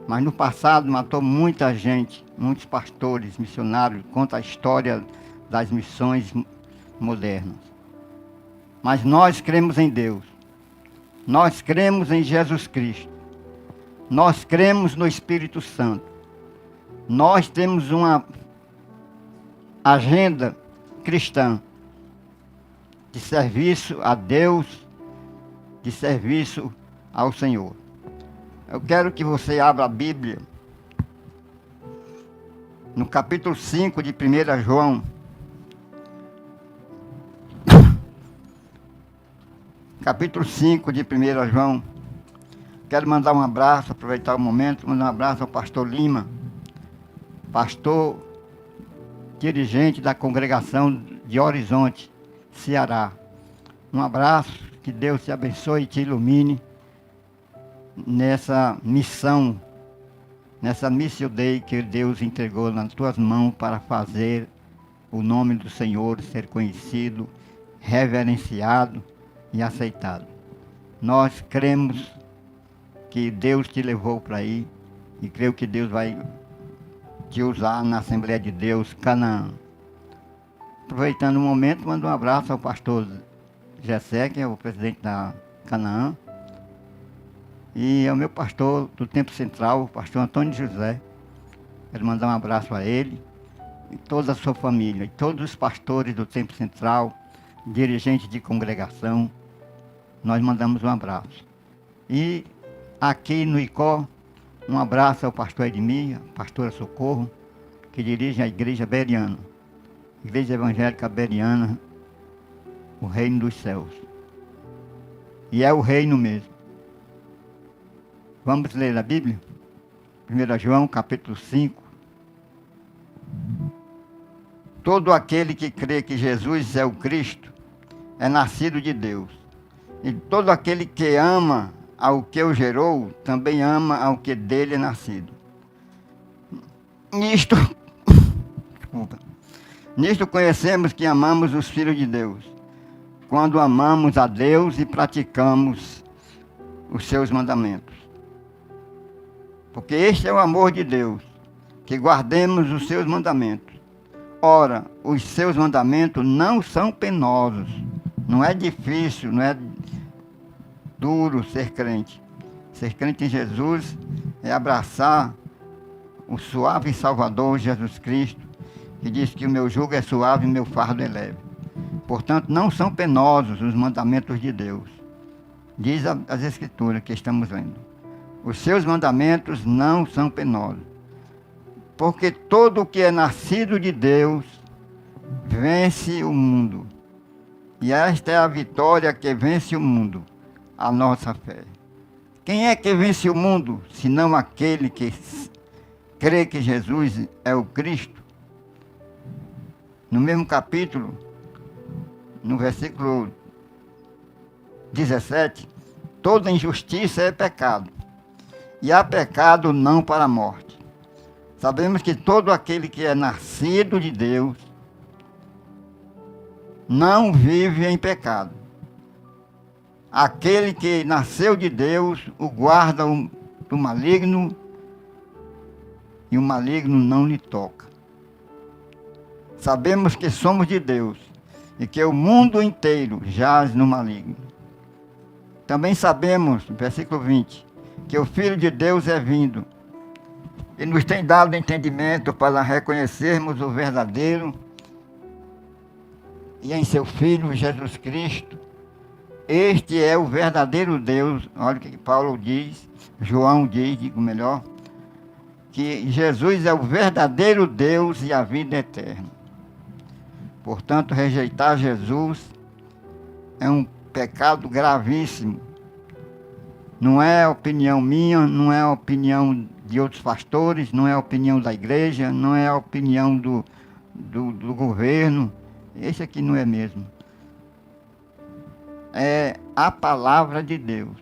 mas no passado matou muita gente, muitos pastores, missionários, conta a história das missões modernas. Mas nós cremos em Deus, nós cremos em Jesus Cristo, nós cremos no Espírito Santo, nós temos uma agenda cristã de serviço a Deus, de serviço ao Senhor. Eu quero que você abra a Bíblia no capítulo 5 de 1 João. Capítulo 5 de 1 João. Quero mandar um abraço, aproveitar o momento, mandar um abraço ao pastor Lima, pastor dirigente da congregação de Horizonte, Ceará. Um abraço, que Deus te abençoe e te ilumine nessa missão, nessa Missio Dei que Deus entregou nas tuas mãos para fazer o nome do Senhor ser conhecido, reverenciado e aceitado. Nós cremos que Deus te levou para aí e creio que Deus vai te usar na Assembleia de Deus Canaã. Aproveitando o momento, mando um abraço ao pastor Gessé, que é o presidente da Canaã, e ao meu pastor do Tempo Central, o pastor Antônio José. Quero mandar um abraço a ele e toda a sua família, e todos os pastores do Tempo Central, dirigentes de congregação. Nós mandamos um abraço. E aqui no Icó, um abraço ao pastor Edmir, a pastora Socorro, que dirige a Igreja Beriana, Igreja Evangélica Beriana, o Reino dos Céus. E é o reino mesmo. Vamos ler a Bíblia? 1 João, capítulo 5. Todo aquele que crê que Jesus é o Cristo é nascido de Deus. E todo aquele que ama ao que o gerou, também ama ao que dele é nascido. Nisto conhecemos que amamos os filhos de Deus, quando amamos a Deus e praticamos os seus mandamentos. Porque este é o amor de Deus, que guardemos os seus mandamentos. Ora, os seus mandamentos não são penosos, não é difícil, não é duro ser crente. Ser crente em Jesus é abraçar o suave Salvador Jesus Cristo, que diz que o meu jugo é suave e o meu fardo é leve. Portanto, não são penosos os mandamentos de Deus. Diz as Escrituras que estamos lendo. Os seus mandamentos não são penosos. Porque todo o que é nascido de Deus vence o mundo. E esta é a vitória que vence o mundo, a nossa fé. Quem é que vence o mundo, senão aquele que crê que Jesus é o Cristo? No mesmo capítulo, no versículo 17, toda injustiça é pecado, e há pecado não para a morte. Sabemos que todo aquele que é nascido de Deus não vive em pecado. Aquele que nasceu de Deus o guarda do maligno, e o maligno não lhe toca. Sabemos que somos de Deus e que o mundo inteiro jaz no maligno. Também sabemos, versículo 20, que o Filho de Deus é vindo e nos tem dado entendimento para reconhecermos o verdadeiro, e em seu Filho Jesus Cristo. Este é o verdadeiro Deus. Olha o que Paulo diz, João diz, digo melhor, que Jesus é o verdadeiro Deus e a vida eterna. Portanto, rejeitar Jesus é um pecado gravíssimo. Não é opinião minha, não é opinião de outros pastores, não é opinião da igreja, não é opinião do governo. Esse aqui não é mesmo. É a palavra de Deus.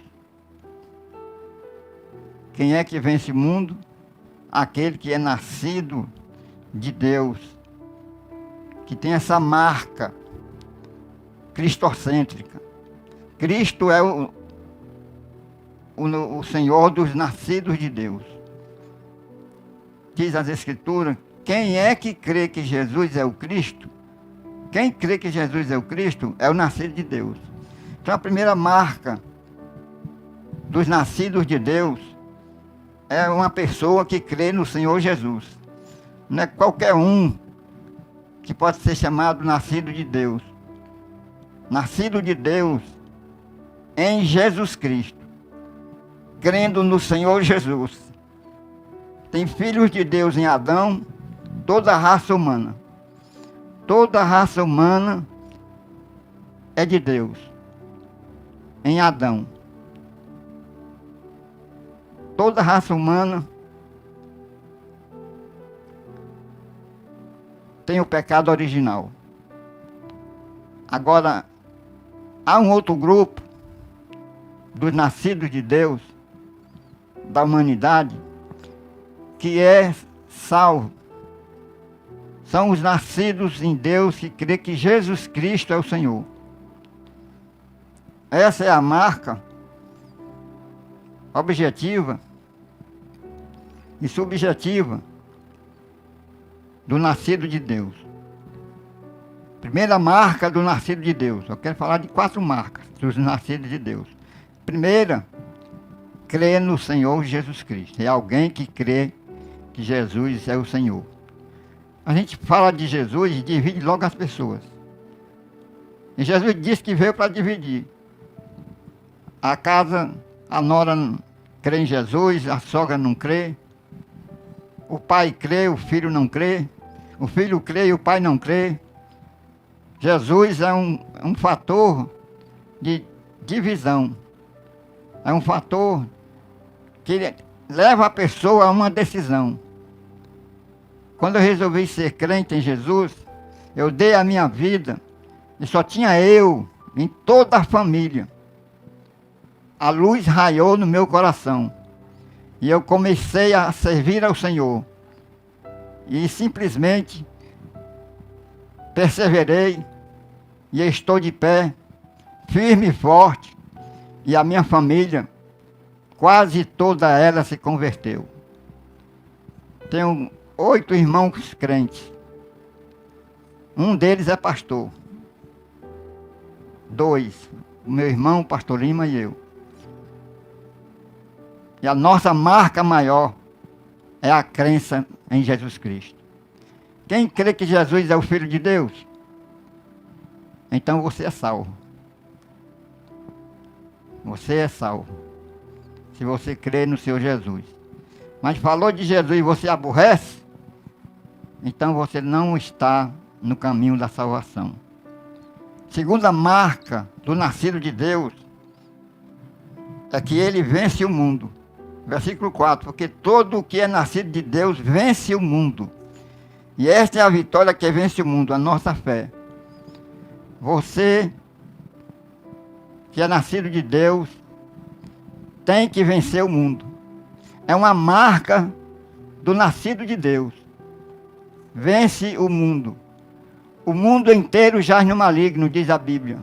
Quem é que vence o mundo? Aquele que é nascido de Deus, que tem essa marca cristocêntrica. Cristo é o Senhor dos nascidos de Deus. Diz as Escrituras, quem é que crê que Jesus é o Cristo? Quem crê que Jesus é o Cristo é o nascido de Deus. Então a primeira marca dos nascidos de Deus é uma pessoa que crê no Senhor Jesus. Não é qualquer um que pode ser chamado nascido de Deus. Nascido de Deus em Jesus Cristo, crendo no Senhor Jesus. Tem filhos de Deus em Adão, toda a raça humana. Toda a raça humana é de Deus, em Adão. Toda a raça humana tem o pecado original. Agora, há um outro grupo dos nascidos de Deus, da humanidade, que é salvo. São os nascidos em Deus que crê que Jesus Cristo é o Senhor. Essa é a marca objetiva e subjetiva do nascido de Deus. Primeira marca do nascido de Deus. Eu quero falar de 4 marcas dos nascidos de Deus. Primeira, crê no Senhor Jesus Cristo. É alguém que crê que Jesus é o Senhor. A gente fala de Jesus e divide logo as pessoas. E Jesus disse que veio para dividir. A nora crê em Jesus, a sogra não crê. O pai crê, o filho não crê. O filho crê e o pai não crê. Jesus é um fator de divisão. É um fator que leva a pessoa a uma decisão. Quando eu resolvi ser crente em Jesus, eu dei a minha vida e só tinha eu em toda a família. A luz raiou no meu coração e eu comecei a servir ao Senhor. E simplesmente perseverei e estou de pé, firme e forte, e a minha família, quase toda ela se converteu. Tenho 8 irmãos crentes. Um deles é pastor. 2, o meu irmão, o pastor Lima e eu. E a nossa marca maior é a crença em Jesus Cristo. Quem crê que Jesus é o Filho de Deus, então você é salvo. Você é salvo. Se você crê no Senhor Jesus. Mas falou de Jesus e você aborrece, então você não está no caminho da salvação. Segunda marca do nascido de Deus é que ele vence o mundo. Versículo 4, porque todo o que é nascido de Deus vence o mundo. E esta é a vitória que vence o mundo, a nossa fé. Você que é nascido de Deus tem que vencer o mundo. É uma marca do nascido de Deus. Vence o mundo. O mundo inteiro jaz no maligno, diz a Bíblia,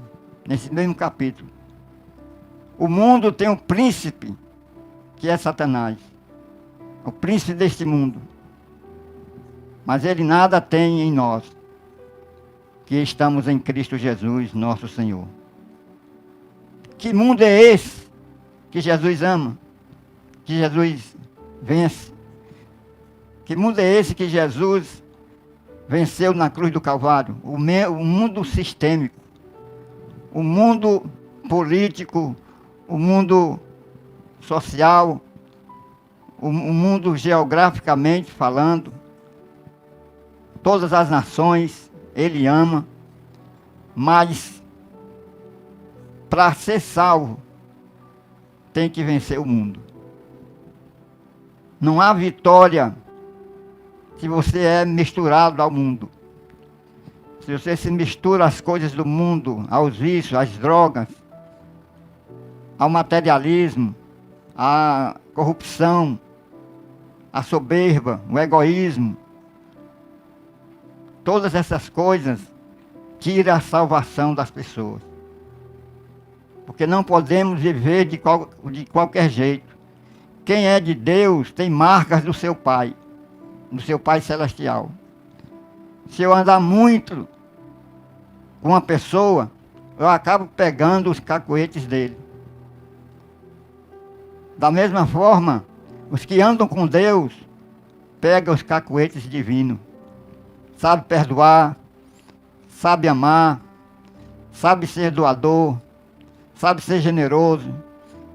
nesse mesmo capítulo. O mundo tem um príncipe, que é Satanás, o príncipe deste mundo. Mas ele nada tem em nós, que estamos em Cristo Jesus, nosso Senhor. Que mundo é esse que Jesus ama, que Jesus vence? Que mundo é esse que Jesus venceu na cruz do Calvário? O mundo sistêmico, o mundo político, o mundo social, o mundo geograficamente falando, todas as nações, ele ama, mas para ser salvo, tem que vencer o mundo. Não há vitória se você é misturado ao mundo. Se você se mistura às coisas do mundo, aos vícios, às drogas, ao materialismo, à corrupção, à soberba, o egoísmo, todas essas coisas tiram a salvação das pessoas. Porque não podemos viver de qualquer jeito. Quem é de Deus tem marcas do seu Pai celestial. Se eu andar muito com uma pessoa, eu acabo pegando os cacoetes dele. Da mesma forma, os que andam com Deus, pegam os cacoetes divinos. Sabe perdoar, sabe amar, sabe ser doador, sabe ser generoso,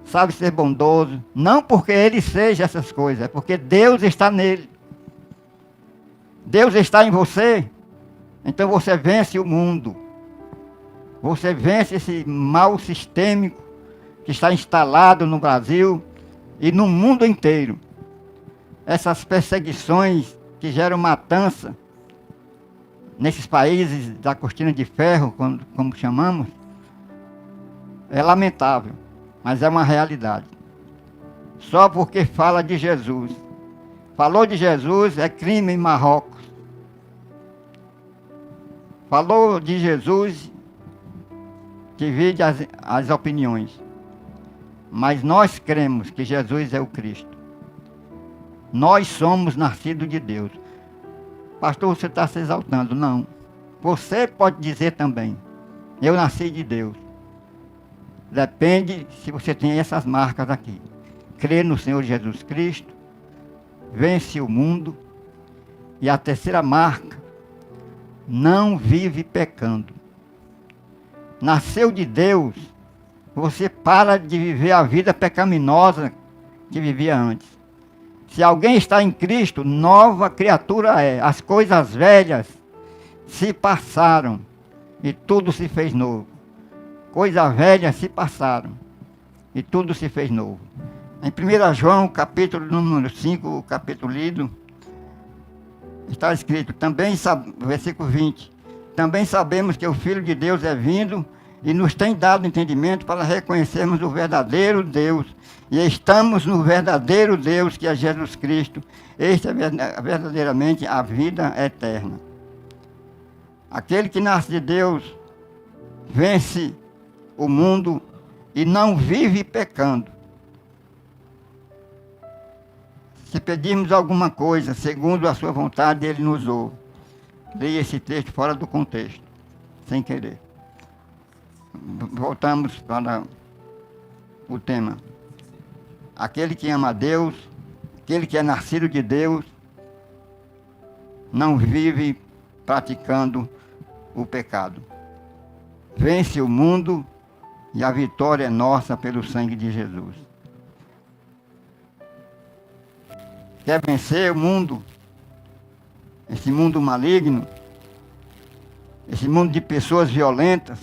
sabe ser bondoso. Não porque ele seja essas coisas, é porque Deus está nele. Deus está em você, então você vence o mundo. Você vence esse mal sistêmico que está instalado no Brasil e no mundo inteiro. Essas perseguições que geram matança nesses países da cortina de ferro, como chamamos, é lamentável, mas é uma realidade. Só porque fala de Jesus. Falou de Jesus, é crime em Marrocos. Falou de Jesus, divide as opiniões. Mas nós cremos que Jesus é o Cristo. Nós somos nascidos de Deus. Pastor, você está se exaltando. Não. Você pode dizer também, eu nasci de Deus. Depende se você tem essas marcas aqui. Crê no Senhor Jesus Cristo, vence o mundo. E a terceira marca, não vive pecando. Nasceu de Deus, você para de viver a vida pecaminosa que vivia antes. Se alguém está em Cristo, nova criatura é. As coisas velhas se passaram e tudo se fez novo. Coisas velhas se passaram e tudo se fez novo. Em 1 João, capítulo número 5, o capítulo lido, está escrito, versículo 20, também sabemos que o Filho de Deus é vindo e nos tem dado entendimento para reconhecermos o verdadeiro Deus. E estamos no verdadeiro Deus, que é Jesus Cristo. Este é verdadeiramente a vida eterna. Aquele que nasce de Deus vence o mundo e não vive pecando. Se pedirmos alguma coisa segundo a sua vontade, ele nos ouve. Leia esse texto fora do contexto, sem querer. Voltamos para o tema. Aquele que ama a Deus, aquele que é nascido de Deus, não vive praticando o pecado. Vence o mundo e a vitória é nossa pelo sangue de Jesus. Quer vencer o mundo? Esse mundo maligno? Esse mundo de pessoas violentas?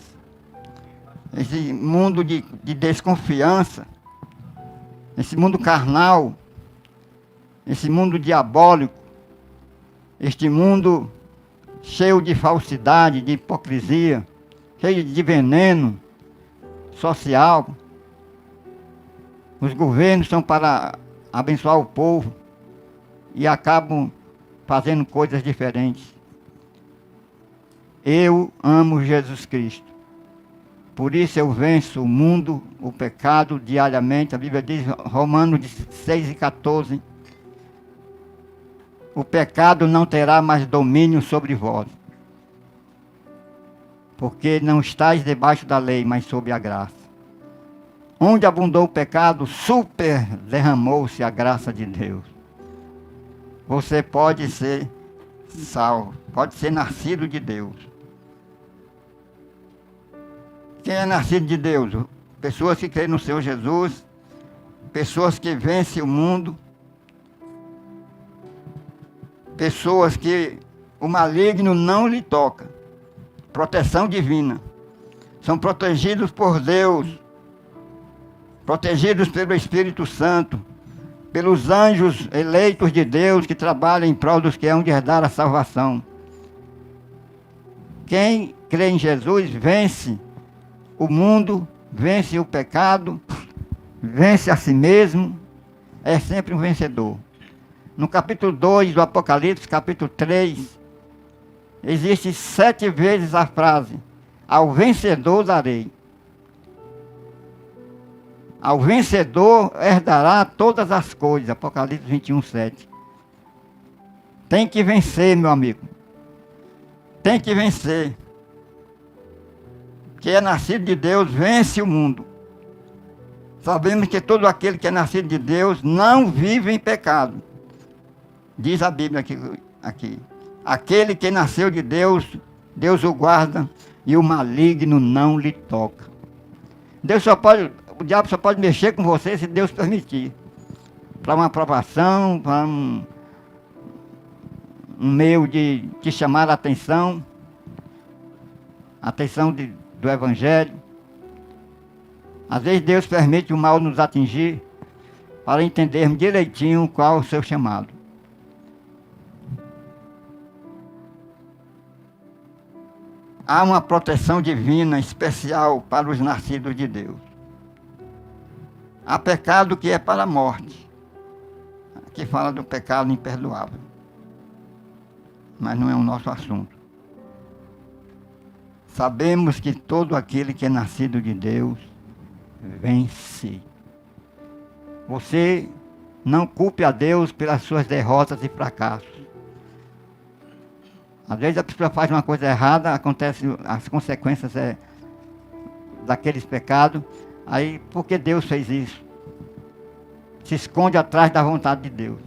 Esse mundo de desconfiança? esse mundo carnal, esse mundo diabólico, este mundo cheio de falsidade, de hipocrisia, cheio de veneno social. Os governos são para abençoar o povo e acabam fazendo coisas diferentes. Eu amo Jesus Cristo. Por isso eu venço o mundo, o pecado diariamente. A Bíblia diz, Romanos 6:14, o pecado não terá mais domínio sobre vós, porque não estáis debaixo da lei, mas sob a graça. Onde abundou o pecado, super derramou-se a graça de Deus. Você pode ser salvo, pode ser nascido de Deus. Quem é nascido de Deus? Pessoas que creem no Senhor Jesus, pessoas que vencem o mundo, pessoas que o maligno não lhe toca. Proteção divina. São protegidos por Deus, protegidos pelo Espírito Santo, pelos anjos eleitos de Deus que trabalham em prol dos que hão de herdar a salvação. Quem crê em Jesus vence o mundo, vence o pecado, vence a si mesmo, é sempre um vencedor. No capítulo 2 do Apocalipse, capítulo 3, existe 7 vezes a frase, ao vencedor darei. Ao vencedor herdará todas as coisas, Apocalipse 21:7. Tem que vencer, meu amigo. Tem que vencer. Quem é nascido de Deus vence o mundo. Sabemos que todo aquele que é nascido de Deus não vive em pecado. Diz a Bíblia aqui. Aquele que nasceu de Deus, Deus o guarda e o maligno não lhe toca. O diabo só pode mexer com você se Deus permitir. Para uma aprovação, para um meio de te chamar a atenção do Evangelho. Às vezes Deus permite o mal nos atingir para entendermos direitinho qual é o seu chamado. Há uma proteção divina especial para os nascidos de Deus. Há pecado que é para a morte. Aqui fala do pecado imperdoável. Mas não é o nosso assunto. Sabemos que todo aquele que é nascido de Deus vence. Você não culpe a Deus pelas suas derrotas e fracassos. Às vezes a pessoa faz uma coisa errada, acontece as consequências daqueles pecados. Aí, por que Deus fez isso? Se esconde atrás da vontade de Deus.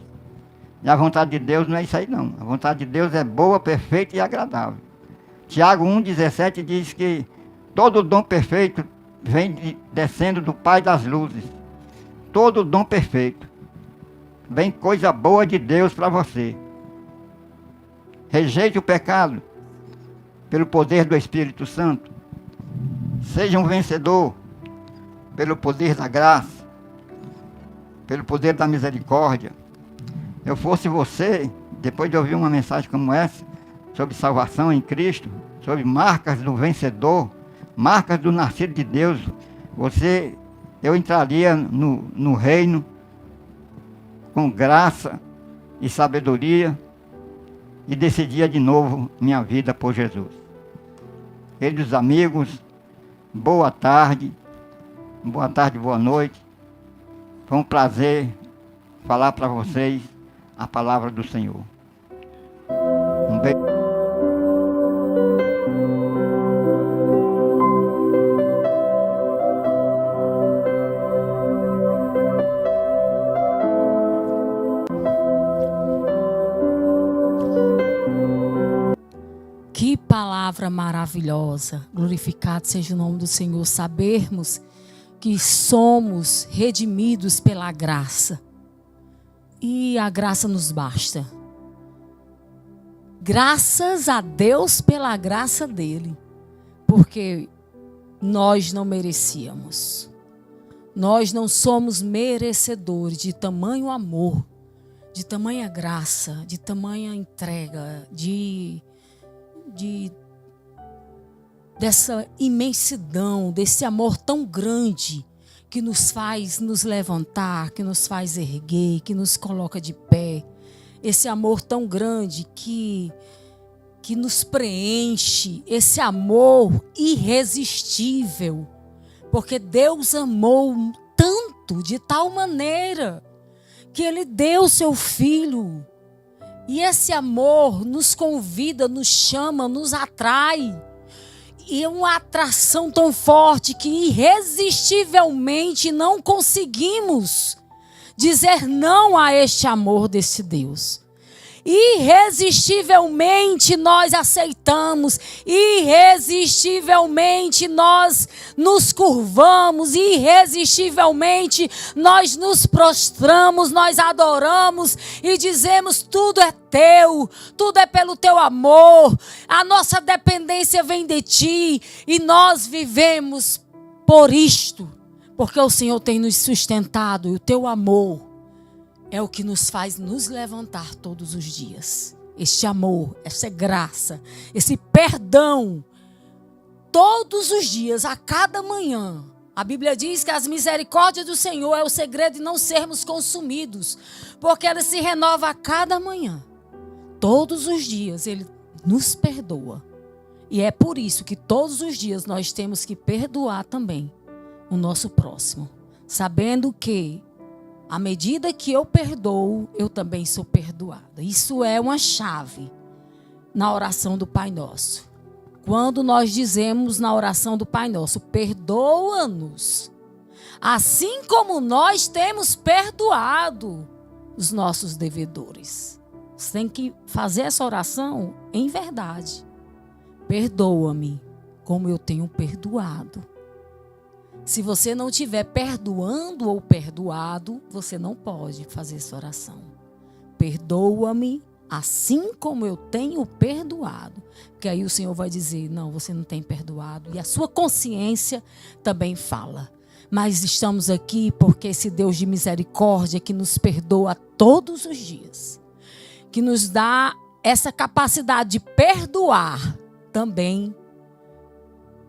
E a vontade de Deus não é isso aí não. A vontade de Deus é boa, perfeita e agradável. Tiago 1,17 diz que todo dom perfeito vem descendo do Pai das luzes. Todo dom perfeito. Vem coisa boa de Deus para você. Rejeite o pecado pelo poder do Espírito Santo. Seja um vencedor pelo poder da graça, pelo poder da misericórdia. Eu fosse você, depois de ouvir uma mensagem como essa, sobre salvação em Cristo, sobre marcas do vencedor, marcas do nascido de Deus, eu entraria no reino com graça e sabedoria e decidia de novo minha vida por Jesus. Queridos amigos, boa tarde, boa noite. Foi um prazer falar para vocês a palavra do Senhor. Um beijo. Que palavra maravilhosa. Glorificado seja o nome do Senhor. Sabermos que somos redimidos pela graça. E a graça nos basta. Graças a Deus pela graça dele. Porque nós não merecíamos. Nós não somos merecedores de tamanho amor, de tamanha graça, de tamanha entrega, dessa imensidão, desse amor tão grande que nos faz nos levantar, que nos faz erguer, que nos coloca de pé. Esse amor tão grande que nos preenche, esse amor irresistível. Porque Deus amou tanto, de tal maneira, que Ele deu seu Filho. E esse amor nos convida, nos chama, nos atrai. E é uma atração tão forte que irresistivelmente não conseguimos dizer não a este amor desse Deus. Irresistivelmente nós aceitamos, irresistivelmente nós nos curvamos, irresistivelmente nós nos prostramos, nós adoramos e dizemos: tudo é teu, tudo é pelo teu amor, a nossa dependência vem de ti e nós vivemos por isto, porque o Senhor tem nos sustentado e o teu amor é o que nos faz nos levantar todos os dias. Este amor, essa graça, esse perdão, todos os dias, a cada manhã. A Bíblia diz que as misericórdias do Senhor é o segredo de não sermos consumidos, porque ela se renova a cada manhã. Todos os dias Ele nos perdoa. E é por isso que todos os dias nós temos que perdoar também o nosso próximo, sabendo que à medida que eu perdoo, eu também sou perdoada. Isso é uma chave na oração do Pai Nosso. Quando nós dizemos na oração do Pai Nosso: perdoa-nos, assim como nós temos perdoado os nossos devedores. Você tem que fazer essa oração em verdade. Perdoa-me como eu tenho perdoado. Se você não estiver perdoando ou perdoado, você não pode fazer essa oração. Perdoa-me assim como eu tenho perdoado. Porque aí o Senhor vai dizer: não, você não tem perdoado. E a sua consciência também fala. Mas estamos aqui porque esse Deus de misericórdia que nos perdoa todos os dias, que nos dá essa capacidade de perdoar também,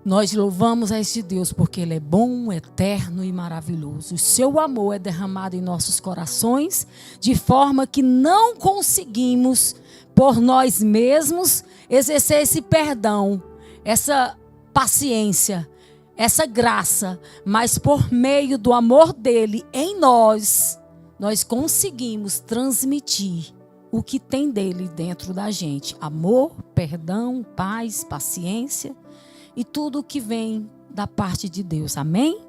nós louvamos a este Deus porque Ele é bom, eterno e maravilhoso. O seu amor é derramado em nossos corações de forma que não conseguimos, por nós mesmos, exercer esse perdão, essa paciência, essa graça. Mas por meio do amor dEle em nós, nós conseguimos transmitir o que tem dEle dentro da gente. Amor, perdão, paz, paciência e tudo o que vem da parte de Deus. Amém?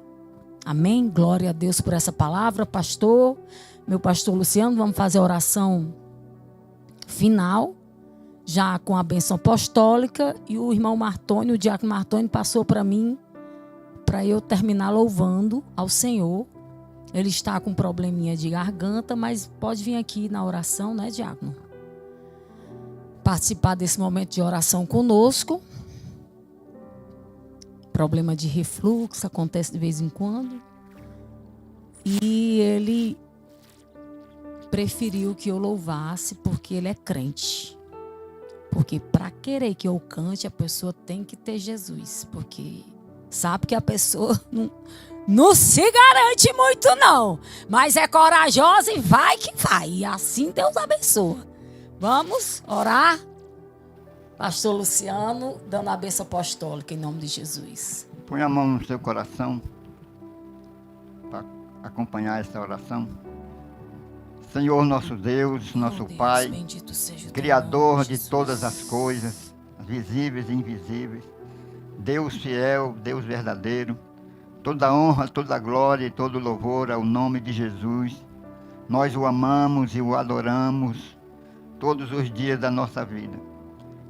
Amém? Glória a Deus por essa palavra, pastor. Meu pastor Luciano, vamos fazer a oração final, já com a bênção apostólica. E o irmão Martônio, o diácono Martônio, passou para mim, para eu terminar louvando ao Senhor. Ele está com um probleminha de garganta, mas pode vir aqui na oração, né, diácono? Participar desse momento de oração conosco. Problema de refluxo, acontece de vez em quando. E ele preferiu que eu louvasse porque ele é crente. Porque para querer que eu cante, a pessoa tem que ter Jesus. Porque sabe que a pessoa não se garante muito não. Mas é corajosa e vai que vai. E assim Deus abençoa. Vamos orar? Pastor Luciano, dando a bênção apostólica em nome de Jesus. Põe a mão no seu coração para acompanhar essa oração. Senhor nosso Deus, nosso Deus, Pai, bendito seja o teu Criador nome, de Jesus. todas as coisas, visíveis e invisíveis, Deus fiel, Deus verdadeiro, toda honra, toda glória e todo louvor ao nome de Jesus. Nós o amamos e o adoramos todos os dias da nossa vida.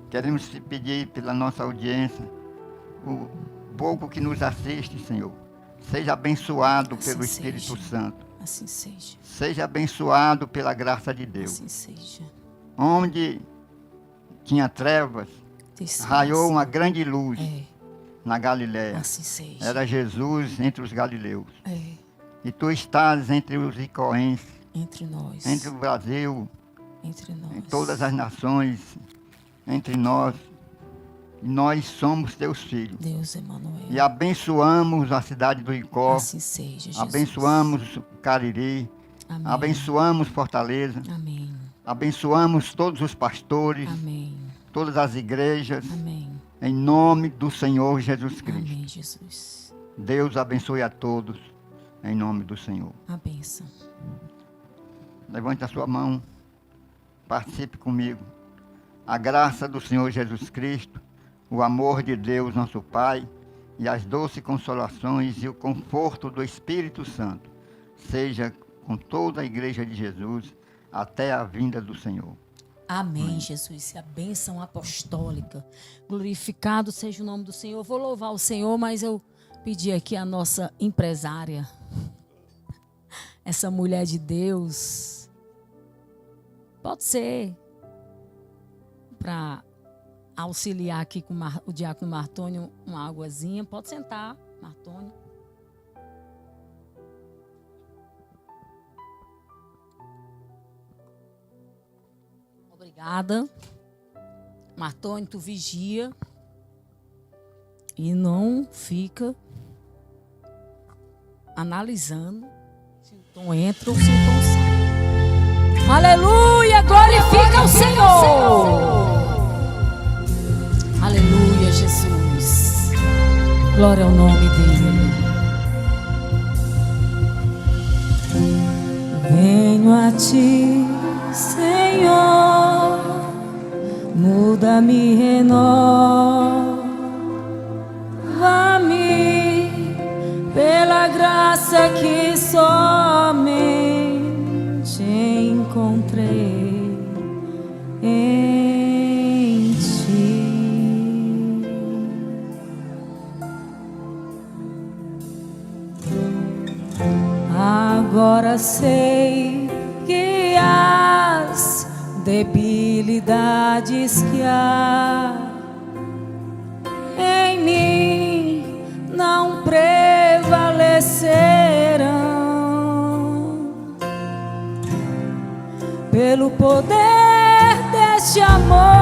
Queremos te pedir pela nossa audiência, o pouco que nos assiste, Senhor, seja abençoado Assim pelo Espírito seja. Santo. Assim seja. Seja abençoado pela graça de Deus. Assim seja. Onde tinha trevas, raiou uma grande luz na Galiléia. Assim seja. Era Jesus entre os galileus. E tu estás entre os icoenses, entre nós, entre o Brasil, entre nós, em todas as nações, entre nós. Nós somos teus filhos. Deus Emanuel. E abençoamos a cidade do Icó. Assim seja, Jesus. Abençoamos Cariri. Amém. Abençoamos Fortaleza. Amém. Abençoamos todos os pastores. Amém. Todas as igrejas. Amém. Em nome do Senhor Jesus Cristo. Amém, Jesus. Deus abençoe a todos. Em nome do Senhor. A bênção. Levante a sua mão. Participe comigo. A graça do Senhor Jesus Cristo, o amor de Deus, nosso Pai, e as doces consolações e o conforto do Espírito Santo, seja com toda a Igreja de Jesus, até a vinda do Senhor. Amém, Jesus. E a bênção apostólica. Glorificado seja o nome do Senhor. Eu vou louvar o Senhor, mas eu pedi aqui a nossa empresária, essa mulher de Deus, pode ser para auxiliar aqui com o diácono Martônio, uma águazinha. Pode sentar, Martônio. Obrigada. Martônio, tu vigia e não fica analisando se o tom entra ou se o tom sai. Aleluia, glorifica o Senhor. Aleluia, Jesus. Glória ao nome dele. Venho a ti, Senhor, muda-me, renova-me pela graça que somente encontrei em ti. Agora sei que as debilidades que há em mim não prevalecerão pelo poder deste amor.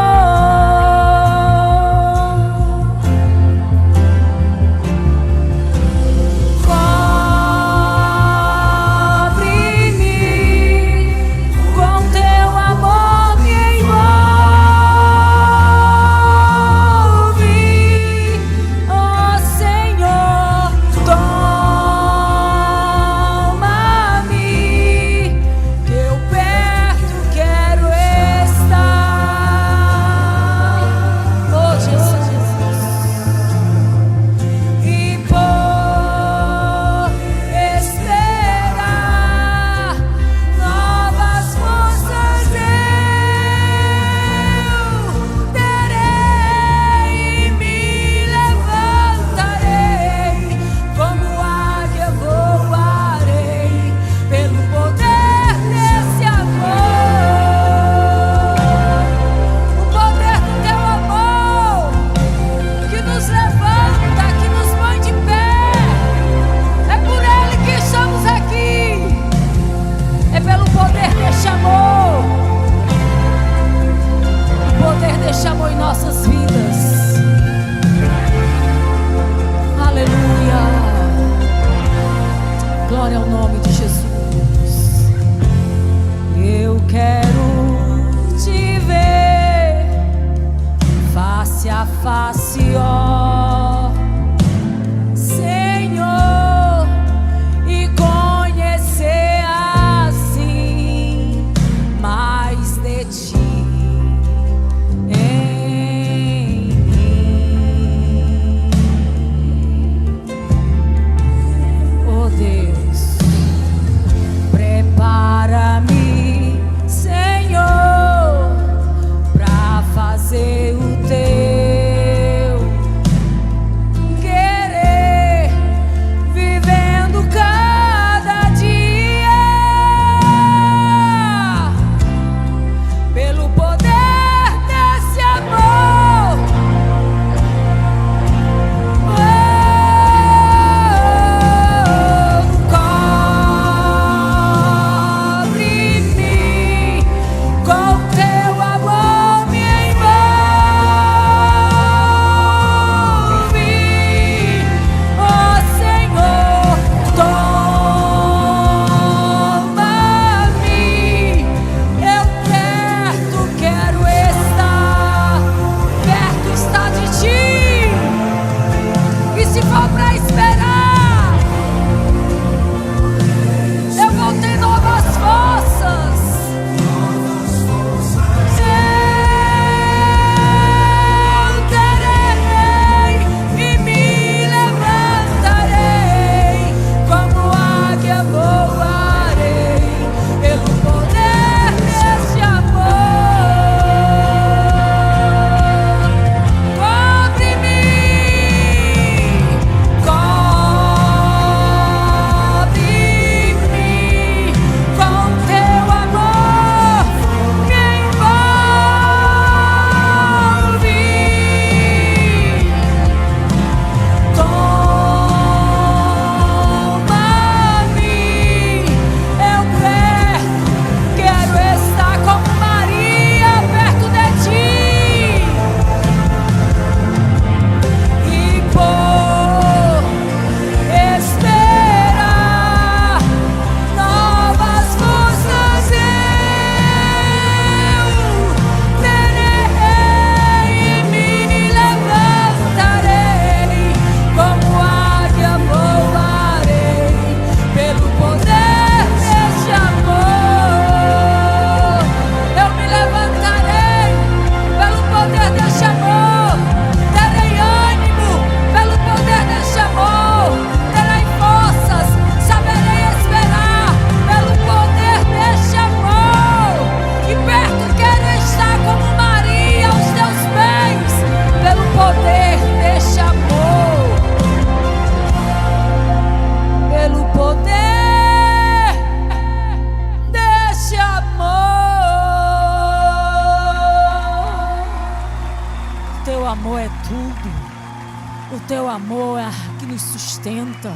teu amor é que nos sustenta.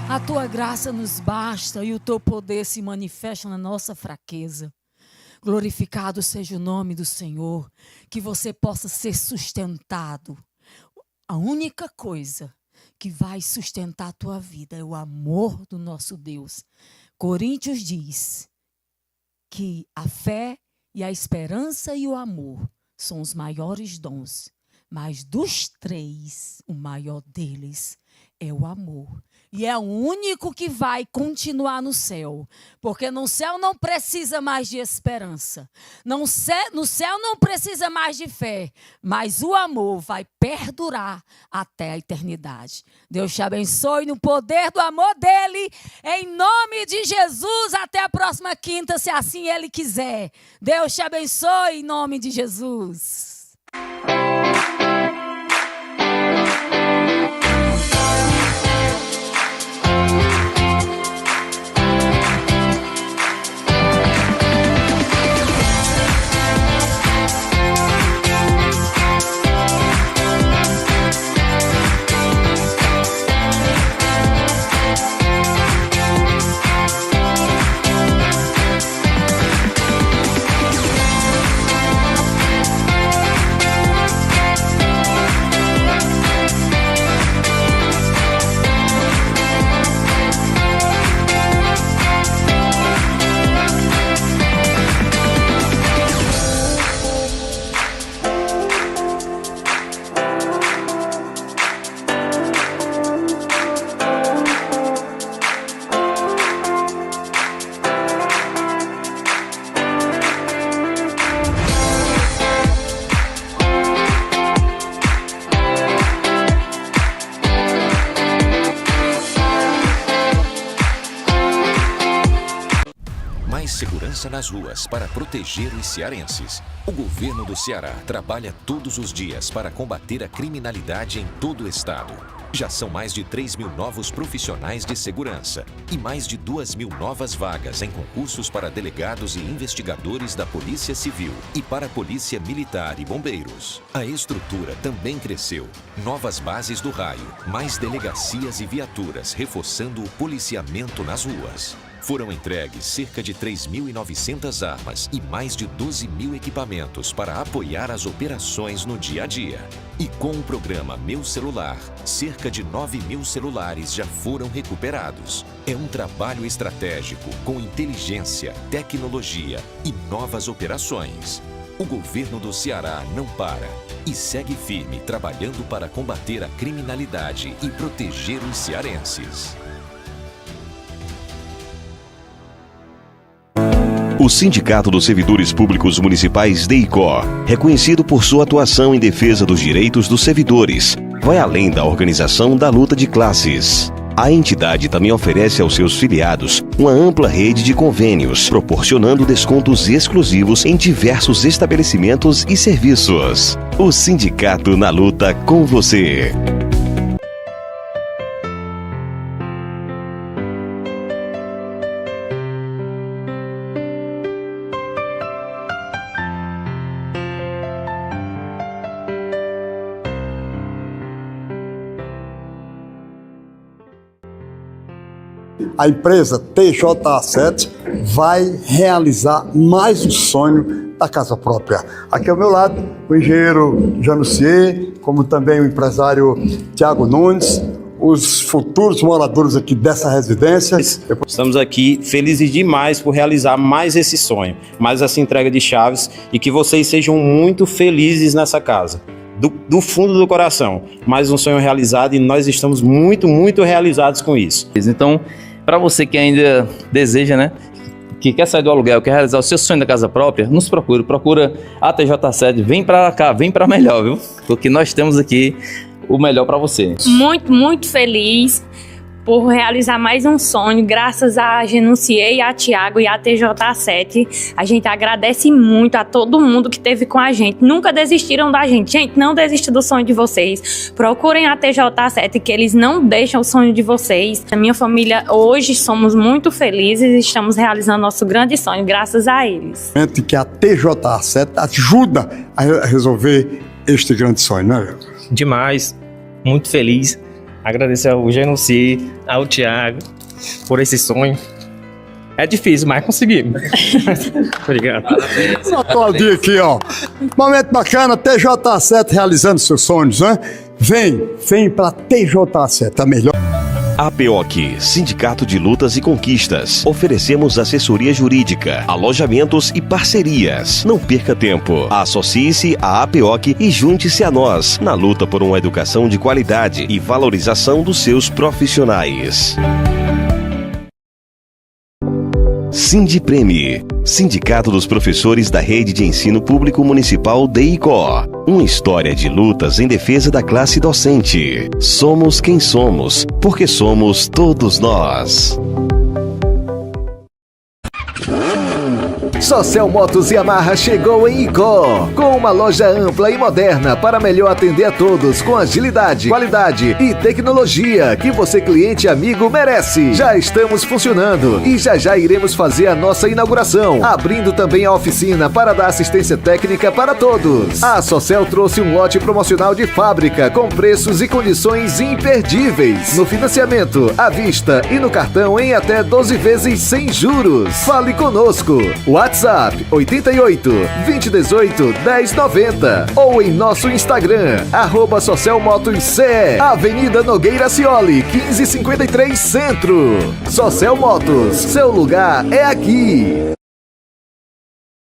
A tua graça nos basta e o teu poder se manifesta na nossa fraqueza. Glorificado seja o nome do Senhor, que você possa ser sustentado. A única coisa que vai sustentar a tua vida é o amor do nosso Deus. Coríntios diz que a fé e a esperança e o amor são os maiores dons, mas dos três, o maior deles é o amor. E é o único que vai continuar no céu. Porque no céu não precisa mais de esperança. No céu não precisa mais de fé. Mas o amor vai perdurar até a eternidade. Deus te abençoe no poder do amor dele. Em nome de Jesus. Até a próxima quinta, se assim ele quiser. Deus te abençoe em nome de Jesus. Segurança nas ruas para proteger os cearenses. O governo do Ceará trabalha todos os dias para combater a criminalidade em todo o estado. Já são mais de 3.000 novos profissionais de segurança e mais de 2.000 novas vagas em concursos para delegados e investigadores da Polícia Civil e para a Polícia Militar e Bombeiros. A estrutura também cresceu. Novas bases do raio, mais delegacias e viaturas reforçando o policiamento nas ruas. Foram entregues cerca de 3.900 armas e mais de 12.000 equipamentos para apoiar as operações no dia a dia. E com o programa Meu Celular, cerca de 9.000 celulares já foram recuperados. É um trabalho estratégico com inteligência, tecnologia e novas operações. O governo do Ceará não para e segue firme trabalhando para combater a criminalidade e proteger os cearenses. O Sindicato dos Servidores Públicos Municipais DEICOR, reconhecido por sua atuação em defesa dos direitos dos servidores, vai além da organização da luta de classes. A entidade também oferece aos seus filiados uma ampla rede de convênios, proporcionando descontos exclusivos em diversos estabelecimentos e serviços. O Sindicato na luta com você. A empresa TJA7 vai realizar mais um sonho da casa própria. Aqui ao meu lado, o engenheiro Janucier, como também o empresário Tiago Nunes, os futuros moradores aqui dessa residência. Estamos aqui felizes demais por realizar mais esse sonho, mais essa entrega de chaves e que vocês sejam muito felizes nessa casa. Do fundo do coração, mais um sonho realizado e nós estamos muito, muito realizados com isso. Então, para você que ainda deseja, né, que quer sair do aluguel, quer realizar o seu sonho da casa própria, nos procura a TJA7, vem para cá, vem para melhor, viu? Porque nós temos aqui o melhor para você. Muito, muito feliz por realizar mais um sonho, graças a Genucier, a Tiago e a TJA7. A gente agradece muito a todo mundo que esteve com a gente, nunca desistiram da gente. Gente, não desista do sonho de vocês, procurem a TJA7 que eles não deixam o sonho de vocês. A minha família, hoje, somos muito felizes e estamos realizando nosso grande sonho, graças a eles. Que a TJA7 ajuda a resolver este grande sonho, né? Demais. muito feliz. Agradecer ao Genocid, ao Thiago, por esse sonho. É difícil, mas conseguimos. Obrigado. Só aplaudir aqui, ó. Momento bacana, TJ7 realizando seus sonhos, né? Vem pra TJ7, a melhor. APOC, Sindicato de Lutas e Conquistas. Oferecemos assessoria jurídica, alojamentos e parcerias. Não perca tempo. Associe-se à APOC e junte-se a nós na luta por uma educação de qualidade e valorização dos seus profissionais. Sindipreme, Sindicato dos Professores da Rede de Ensino Público Municipal DEICO. Uma história de lutas em defesa da classe docente. Somos quem somos, porque somos todos nós. Socel Motos e Yamaha chegou em Icó, com uma loja ampla e moderna para melhor atender a todos com agilidade, qualidade e tecnologia que você, cliente e amigo, merece. Já estamos funcionando e já iremos fazer a nossa inauguração, abrindo também a oficina para dar assistência técnica para todos. A Socel trouxe um lote promocional de fábrica com preços e condições imperdíveis, no financiamento, à vista e no cartão em até 12 vezes sem juros. Fale conosco. WhatsApp 88 2018 1090 ou em nosso Instagram @SocelMotosCE, Avenida Nogueira Cioli 1553 Centro. Socel Motos, seu lugar é aqui.